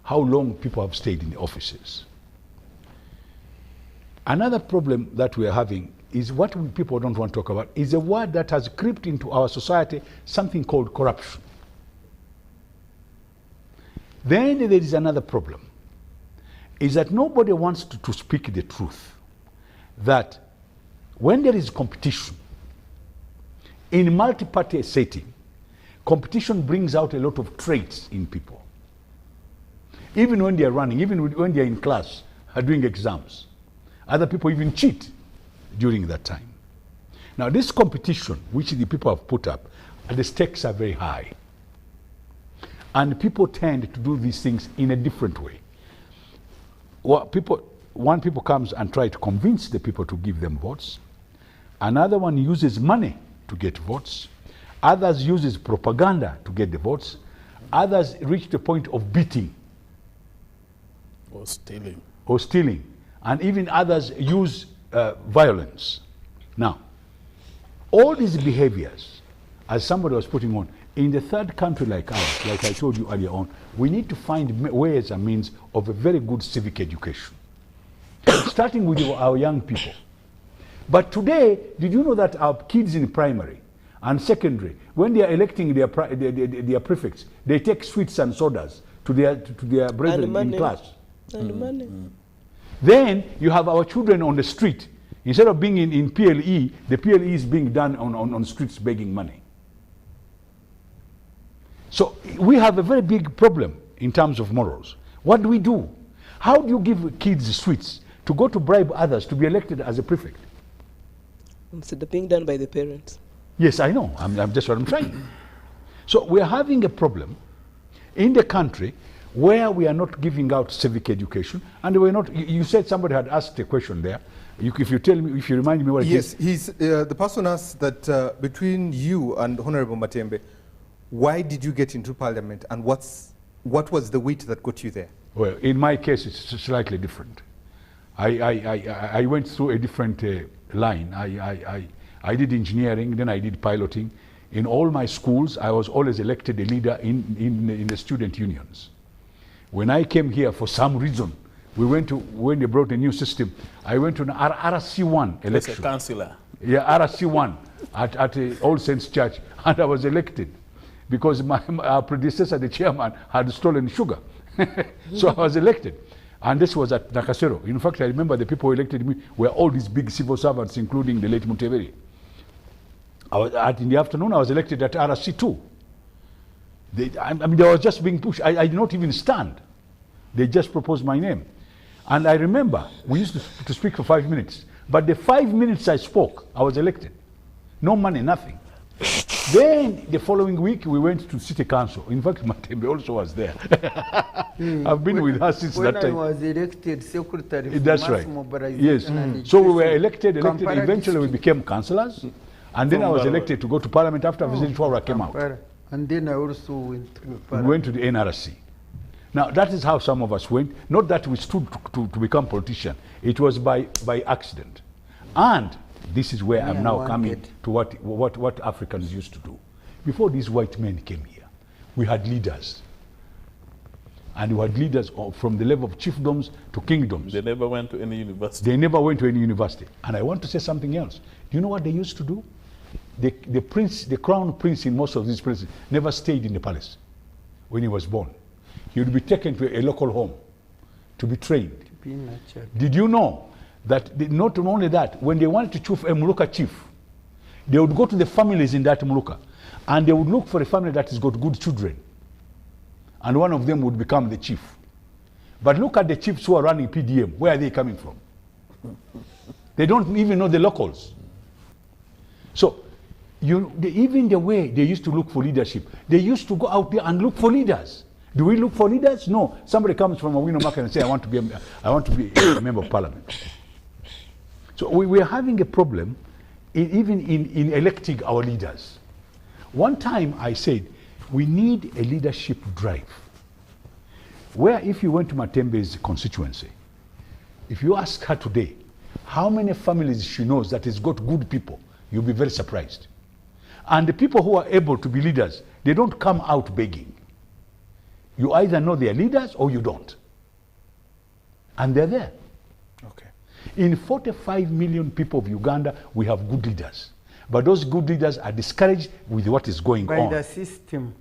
How long people have stayed in the offices. Another problem that we are having is what people don't want to talk about is a word that has crept into our society, something called corruption. Then there is another problem, is that nobody wants to speak the truth, that when there is competition, in multi-party setting, competition brings out a lot of traits in people. Even when they are running, even when they are in class, are doing exams. Other people even cheat during that time. Now this competition, which the people have put up, the stakes are very high. And people tend to do these things in a different way. One people comes and try to convince the people to give them votes. Another one uses money to get votes. Others uses propaganda to get the votes. Others reach the point of beating. Or stealing. And even others use violence. Now, all these behaviors, as somebody was putting on, in the third country like ours, like I told you earlier on, we need to find ways and means of a very good civic education. Starting with our young people. But today, did you know that our kids in primary and secondary, when they are electing their prefects, they take sweets and sodas to their brethren in class. And money. Then you have our children on the street. Instead of being in PLE, the PLE is being done on streets begging money. So we have a very big problem in terms of morals. What do? How do you give kids sweets to go to bribe others to be elected as a prefect? Instead of being done by the parents. Yes, I know. I'm just what I'm trying. So we're having a problem in the country where we are not giving out civic education, and we're not. You said somebody had asked a question there. If you remind me what it is. Yes, the person asked that between you and Honorable Matembe, why did you get into Parliament, and what was the wit that got you there? Well, in my case, it's slightly different. I went through a different line. I did engineering, then I did piloting. In all my schools, I was always elected a leader in the student unions. When I came here, for some reason, when they brought a new system, I went to an RC1 election. As a councillor. Yeah, RC1 at All Saints Church, and I was elected because our predecessor, the chairman, had stolen sugar. So I was elected. And this was at Nakasero. In fact, I remember the people who elected me were all these big civil servants, including the late Muteveri. In the afternoon, I was elected at RC2. I was just being pushed. I did not even stand. They just proposed my name. And I remember, we used to speak for 5 minutes. But the 5 minutes I spoke, I was elected. No money, nothing. Then the following week, we went to City Council. In fact, Matembe also was there. I've been with her since that time. When I was elected secretary for That's mass right. mobilization Yes. and So we were elected. Eventually we became councillors. And then I was elected to go to Parliament after Visit Flora came out. And then I also went to Parliament. We went to the NRC. Now that is how some of us went. Not that we stood to become politicians. It was by accident. And this is where I'm now coming to what Africans used to do. Before these white men came here, we had leaders. And we had leaders from the level of chiefdoms to kingdoms. They never went to any university. They never went to any university. And I want to say something else. Do you know what they used to do? The crown prince in most of these places never stayed in the palace when he was born. he would be taken to a local home to be trained. Be nurtured. Did you know that not only that, when they wanted to choose a Muluka chief, they would go to the families in that Muluka and they would look for a family that has got good children. And one of them would become the chief. But look at the chiefs who are running PDM. Where are they coming from? They don't even know the locals. So, even the way they used to look for leadership, they used to go out there and look for leaders. Do we look for leaders? No. Somebody comes from a window market and says, I want to be a member of parliament. So we are having a problem even in electing our leaders. One time I said, we need a leadership drive. Where if you went to Matembe's constituency, if you ask her today, how many families she knows that has got good people, you'll be very surprised. And the people who are able to be leaders, they don't come out begging. You either know they are leaders or you don't. And they're there. Okay. In 45 million people of Uganda, we have good leaders. But those good leaders are discouraged with what is going on. By the system.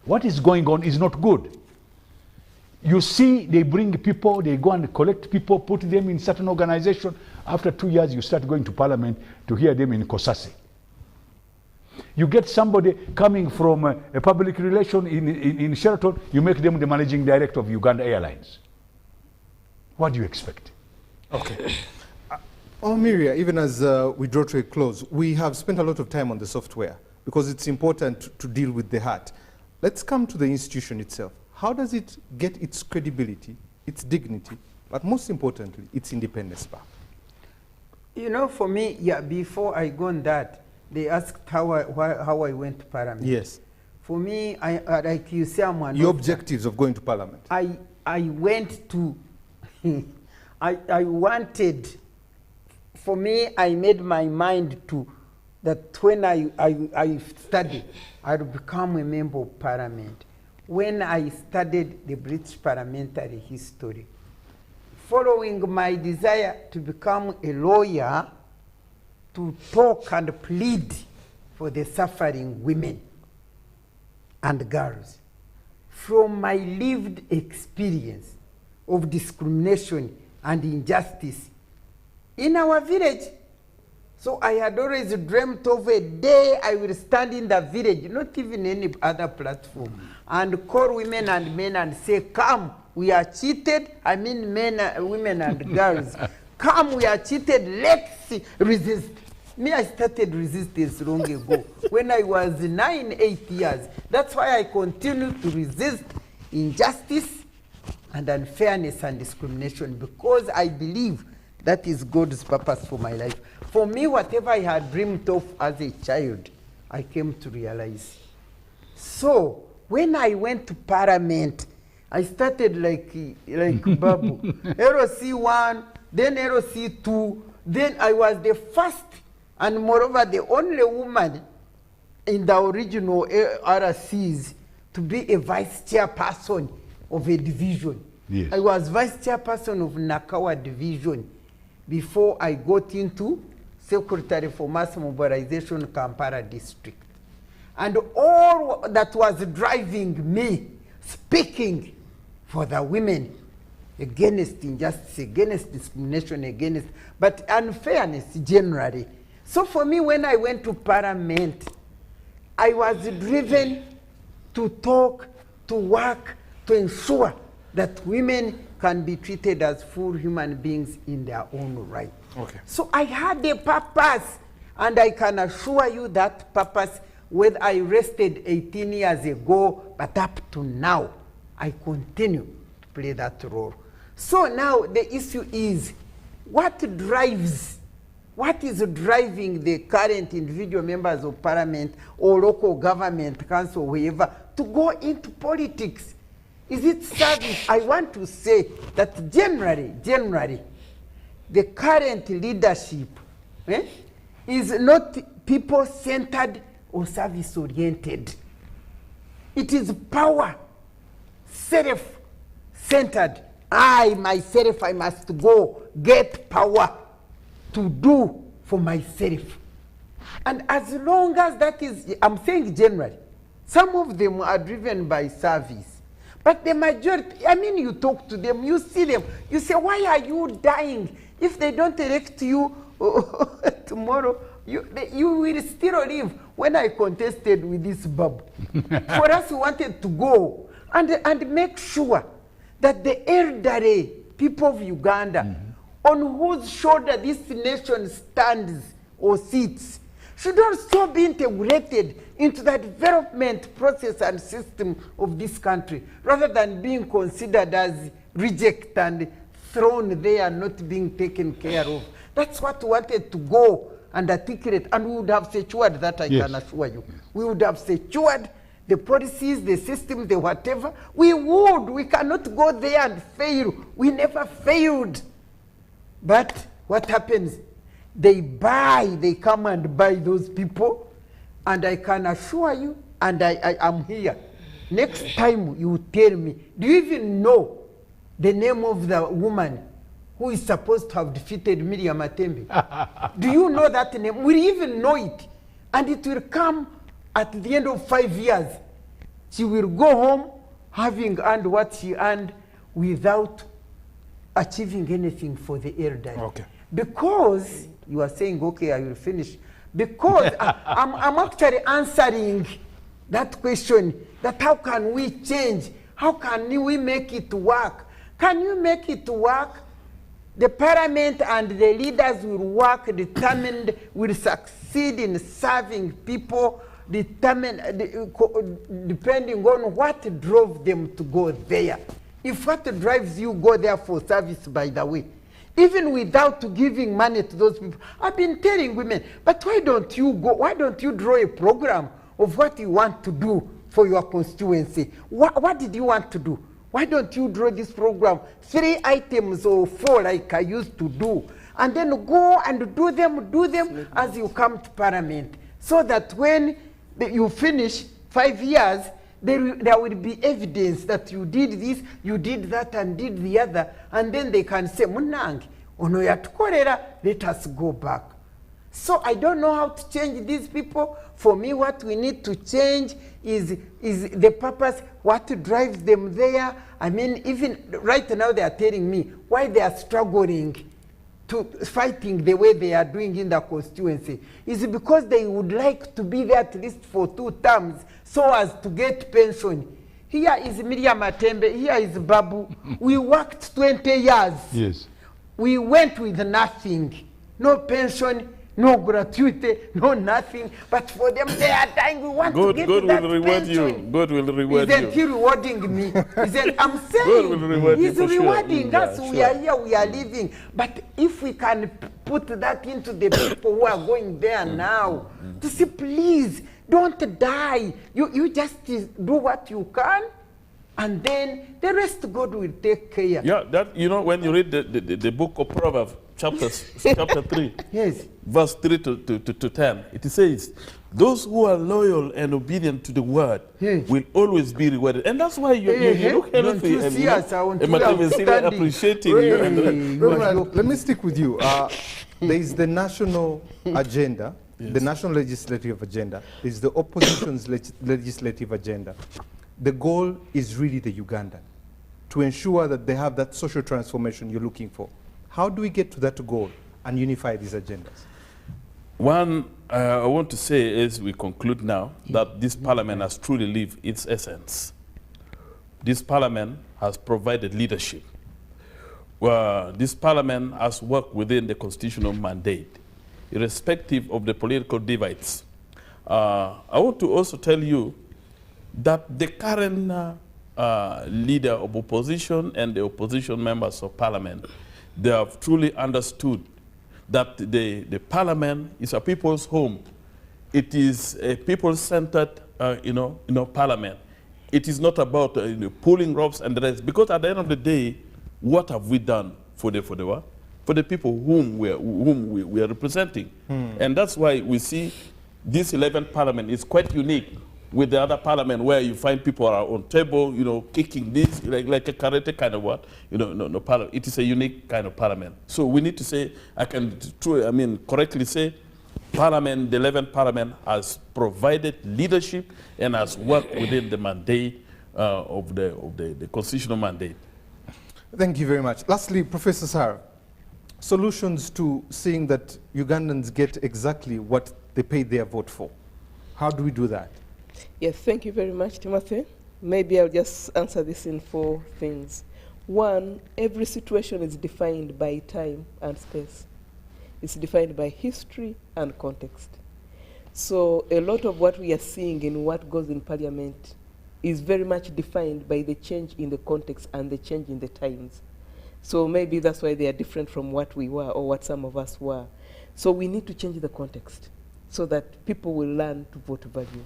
What is going on is not good. You see, they bring people, they go and collect people, put them in certain organization. After 2 years, you start going to parliament to hear them in Kosasi. You get somebody coming from a public relation in Sheraton, you make them the managing director of Uganda Airlines. What do you expect? Okay. Miria, even as we draw to a close, we have spent a lot of time on the software because it's important to deal with the heart. Let's come to the institution itself. How does it get its credibility, its dignity, but most importantly, its independence back? You know, for me, yeah, before I go on that, they asked how I went to parliament. Yes. For me, like you say, I'm one your objectives of going to parliament. I went to, I wanted, for me, I made my mind to, that when I studied, I would become a member of parliament. When I studied the British parliamentary history, following my desire to become a lawyer, to talk and plead for the suffering women and girls, from my lived experience of discrimination and injustice in our village. So I had always dreamt of a day I will stand in the village, not even any other platform, and call women and men and say, come, we are cheated. I mean men, women and girls. Come, we are cheated, let's resist. Me, I started resistance long ago, when I was 8 years. That's why I continue to resist injustice and unfairness and discrimination, because I believe that is God's purpose for my life. For me, whatever I had dreamed of as a child, I came to realize. So, when I went to parliament, I started like Babu. LOC 1, then LOC 2, then I was the first and moreover the only woman in the original RCs to be a vice chairperson of a division. Yes. I was vice chairperson of Nakawa division before I got into Secretary for Mass Mobilization, Kampala district. And all that was driving me, speaking for the women, against injustice, against discrimination, against, but unfairness generally. So for me, when I went to parliament, I was driven to talk, to work, to ensure that women can be treated as full human beings in their own right. Okay. So I had a purpose, and I can assure you that purpose, whether I rested 18 years ago, but up to now, I continue to play that role. So now the issue is, what is driving the current individual members of parliament or local government, council, whoever, to go into politics? Is it service? I want to say that generally, the current leadership is not people-centered or service-oriented. It is power, self-centered. I, myself, I must go get power to do for myself. And as long as that is, I'm saying generally, some of them are driven by service. But the majority, I mean, you talk to them, you see them, you say, why are you dying? If they don't elect you tomorrow, you will still live. When I contested with this Babu, for us, we wanted to go and make sure that the elderly people of Uganda, on whose shoulder this nation stands or sits, should also be integrated into the development process and system of this country, rather than being considered as reject and thrown there and not being taken care of. That's what we wanted to go and articulate, and we would have secured that, I can assure you. We would have secured the policies, the system, the whatever. We would. We cannot go there and fail. We never failed. But what happens? They come and buy those people, and I can assure you, and I am here. Next time you tell me, do you even know the name of the woman who is supposed to have defeated Miriam Matembe? Do you know that name? We even know it. And it will come at the end of 5 years. She will go home having earned what she earned without achieving anything for the elderly. Okay. Because you are saying, okay, I will finish. Because I'm actually answering that question, that how can we change? How can we make it work? Can you make it work? The parliament and the leaders will work determined, will succeed in serving people, depending on what drove them to go there. If what drives you go there for service, by the way, even without giving money to those people. I've been telling women, but why don't you go, why don't you draw a program of what you want to do for your constituency? What did you want to do? Why don't you draw this program, 3 items or 4 like I used to do, and then go and do them as you come to parliament, so that when you finish 5 years, there will be evidence that you did this, you did that, and did the other, and then they can say, Munangi, ono yatukolera, let us go back. So I don't know how to change these people. For me, what we need to change is the purpose, what drives them there. I mean, even right now they are telling me why they are struggling to fighting the way they are doing in the constituency. Is because they would like to be there at least for 2 terms so as to get pension. Here is Miriam Matembe, here is Babu. We worked 20 years. Yes. We went with nothing. No pension, no gratuity, no nothing. But for them, they are dying. We want to get God that will reward pension. you. God will reward you. Isn't he rewarding me? Isn't, I'm saying God will reward you he's for sure. rewarding us. Yeah, We sure. are here, we are living. But if we can put that into the people who are going there now, to say, please, don't die. You just do what you can, and then the rest God will take care. Yeah, that, you know, when you read the book of Proverbs, chapter 3, yes, verse 3 to 10, it says, those who are loyal and obedient to the word will always be rewarded. And that's why you look healthy. Don't you see us? I want to Matembe is really appreciating you. Reverend, let me stick with you. There is the national agenda, the national legislative agenda. There is the opposition's legislative agenda. The goal is really the Ugandan, to ensure that they have that social transformation you're looking for. How do we get to that goal and unify these agendas? One, I want to say as we conclude now, that this parliament has truly lived its essence. This parliament has provided leadership. This parliament has worked within the constitutional mandate, irrespective of the political divides. I want to also tell you that the current leader of opposition and the opposition members of parliament, they have truly understood that the parliament is a people's home. It is a people-centered, parliament. It is not about pulling ropes and the rest. Because at the end of the day, what have we done for the people whom we are representing? And that's why we see this 11th parliament is quite unique with the other parliament, where you find people are on table, kicking this, like a karate kind of what, no parliament. It is a unique kind of parliament. So we need to say, correctly say, parliament, the 11th parliament has provided leadership and has worked within the mandate of the constitutional mandate. Thank you very much. Lastly, Professor Sarah, solutions to seeing that Ugandans get exactly what they paid their vote for. How do we do that? Yes, thank you very much, Timothy. Maybe I'll just answer this in 4 things. 1, every situation is defined by time and space. It's defined by history and context. So a lot of what we are seeing in what goes in Parliament is very much defined by the change in the context and the change in the times. So maybe that's why they are different from what we were or what some of us were. So we need to change the context so that people will learn to vote value.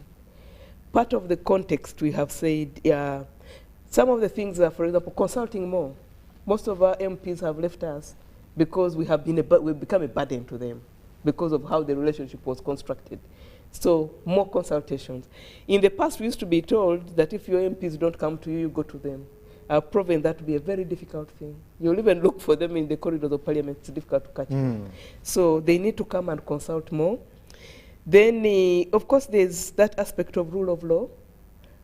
Part of the context we have said, some of the things are, for example, consulting more. Most of our MPs have left us because we've become a burden to them because of how the relationship was constructed. So more consultations. In the past, we used to be told that if your MPs don't come to you, you go to them. I've proven that to be a very difficult thing. You'll even look for them in the corridors of Parliament. It's difficult to catch them. So they need to come and consult more. Then, of course, there's that aspect of rule of law.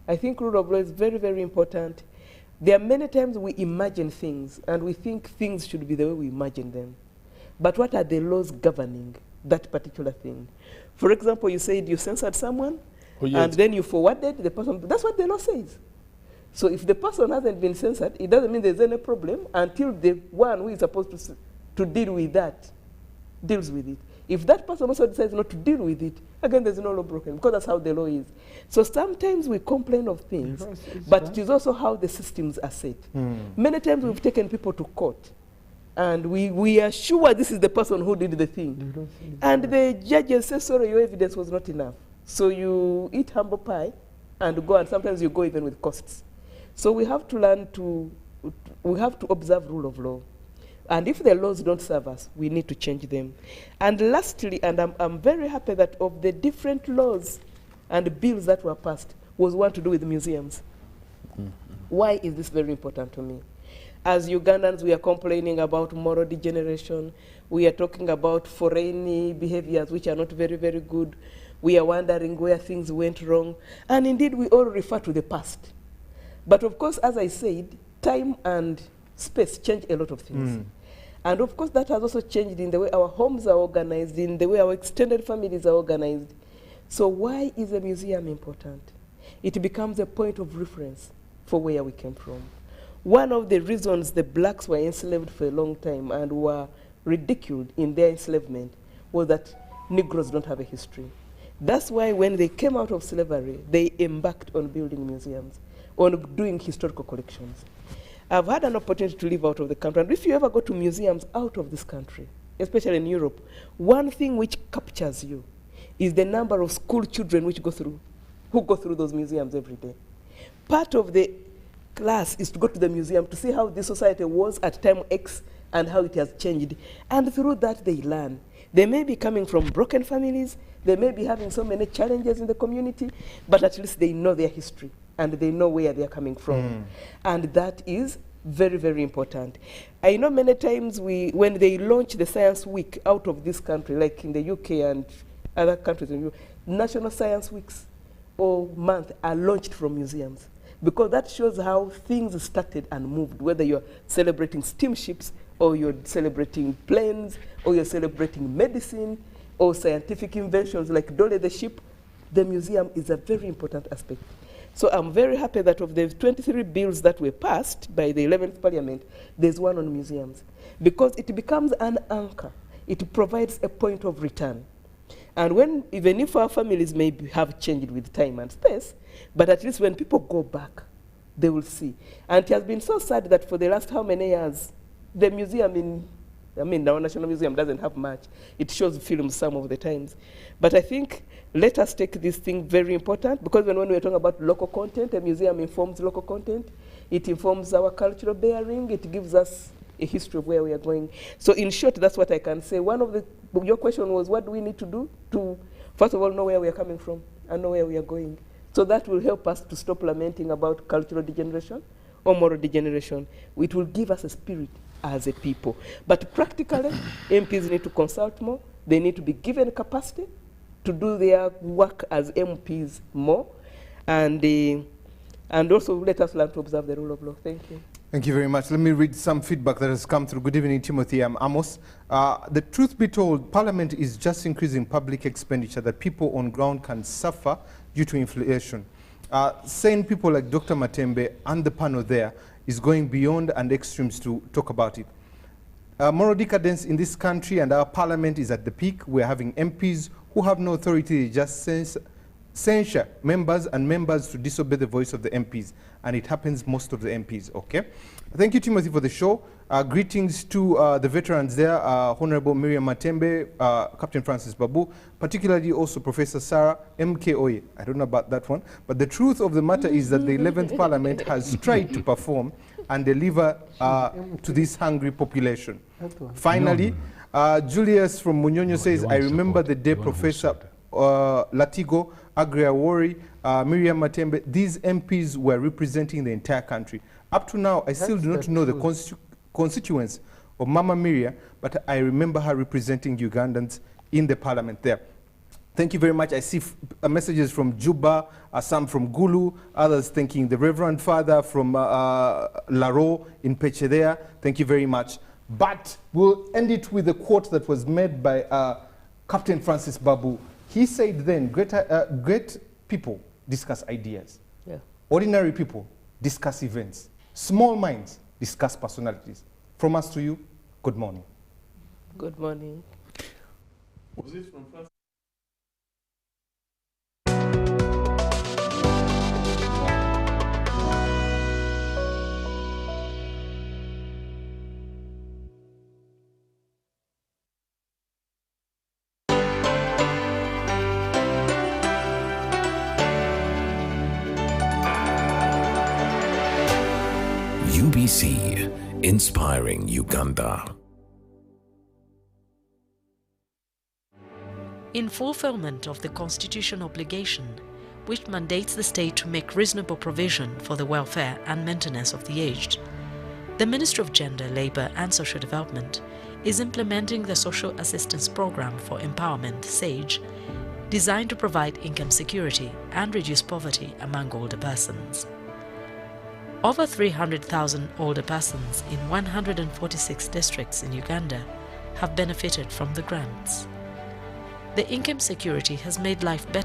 I think rule of law is very, very important. There are many times we imagine things, and we think things should be the way we imagine them. But what are the laws governing that particular thing? For example, you said you censored someone, and then you forwarded the person. That's what the law says. So if the person hasn't been censored, it doesn't mean there's any problem until the one who is supposed to deal with that deals with it. If that person also decides not to deal with it, again, there's no law broken, because that's how the law is. So sometimes we complain of things, but it is also how the systems are set. Many times we've taken people to court, and we are sure this is the person who did the thing. And the judges say, sorry, your evidence was not enough. So you eat humble pie and go, and sometimes you go even with costs. So we have to learn we have to observe rule of law. And if the laws don't serve us, we need to change them. And lastly, and I'm very happy that of the different laws and bills that were passed, was one to do with museums. Why is this very important to me? As Ugandans, we are complaining about moral degeneration. We are talking about foreign behaviors which are not very, very good. We are wondering where things went wrong. And indeed, we all refer to the past. But of course, as I said, time and space change a lot of things. And of course, that has also changed in the way our homes are organized, in the way our extended families are organized. So why is a museum important? It becomes a point of reference for where we came from. One of the reasons the blacks were enslaved for a long time and were ridiculed in their enslavement was that Negroes don't have a history. That's why when they came out of slavery, they embarked on building museums, on doing historical collections. I've had an opportunity to live out of the country, and if you ever go to museums out of this country, especially in Europe, one thing which captures you is the number of school children who go through those museums every day. Part of the class is to go to the museum to see how this society was at time X and how it has changed. And through that, they learn. They may be coming from broken families, they may be having so many challenges in the community, but at least they know their history and they know where they're coming from. And that is very, very important. I know many times when they launch the Science Week out of this country, like in the UK and other countries in Europe, National Science Weeks or month are launched from museums, because that shows how things started and moved, whether you're celebrating steamships or you're celebrating planes or you're celebrating medicine or scientific inventions like Dolly the ship. The museum is a very important aspect. So I'm very happy that of the 23 bills that were passed by the 11th Parliament, there's one on museums, because it becomes an anchor. It provides a point of return. And even if our families may have changed with time and space, but at least when people go back, they will see. And it has been so sad that for the last how many years, the museum our National Museum doesn't have much. It shows films some of the times. But I think let us take this thing very important, because when we're talking about local content, a museum informs local content. It informs our cultural bearing. It gives us a history of where we are going. So in short, that's what I can say. Your question was, what do we need to do to, first of all, know where we are coming from and know where we are going? So that will help us to stop lamenting about cultural degeneration or moral degeneration. It will give us a spirit as a people. But practically, MPs need to consult more. They need to be given capacity to do their work as MPs more. And and also let us learn to observe the rule of law. Thank you. Thank you very much. Let me read some feedback that has come through. Good evening, Timothy. I'm Amos. The truth be told, Parliament is just increasing public expenditure that people on ground can suffer due to inflation. Saying people like Dr. Matembe and the panel there is going beyond and extremes to talk about it. Moral decadence in this country and our Parliament is at the peak. We're having MPs who have no authority, just censure members and members to disobey the voice of the MPs, and it happens most of the MPs. Okay, thank you, Timothy, for the show. Greetings to the veterans there, Honorable Miriam Matembe, Captain Francis Babu, particularly also Professor Sarah MKOE. I don't know about that one, but the truth of the matter is that the 11th Parliament has tried to perform and deliver to this hungry population. Finally, Julius from Munyonyo says, I remember the day Professor Latigo, Agria Wari, Miriam Matembe, these MPs were representing the entire country. Up to now, I still do not know the constituents of Mama Miriam, but I remember her representing Ugandans in the Parliament there. Thank you very much. I see messages from Juba, some from Gulu, others thanking the Reverend Father from Laro in Peche there. Thank you very much. But we'll end it with a quote that was made by Captain Francis Babu. He said then, great people discuss ideas. Yeah. Ordinary people discuss events. Small minds discuss personalities. From us to you, good morning. Good morning. Was this from first? UBC, inspiring Uganda. In fulfillment of the constitutional obligation, which mandates the state to make reasonable provision for the welfare and maintenance of the aged, the Ministry of Gender, Labour and Social Development is implementing the Social Assistance Programme for Empowerment, SAGE, designed to provide income security and reduce poverty among older persons. Over 300,000 older persons in 146 districts in Uganda have benefited from the grants. The income security has made life better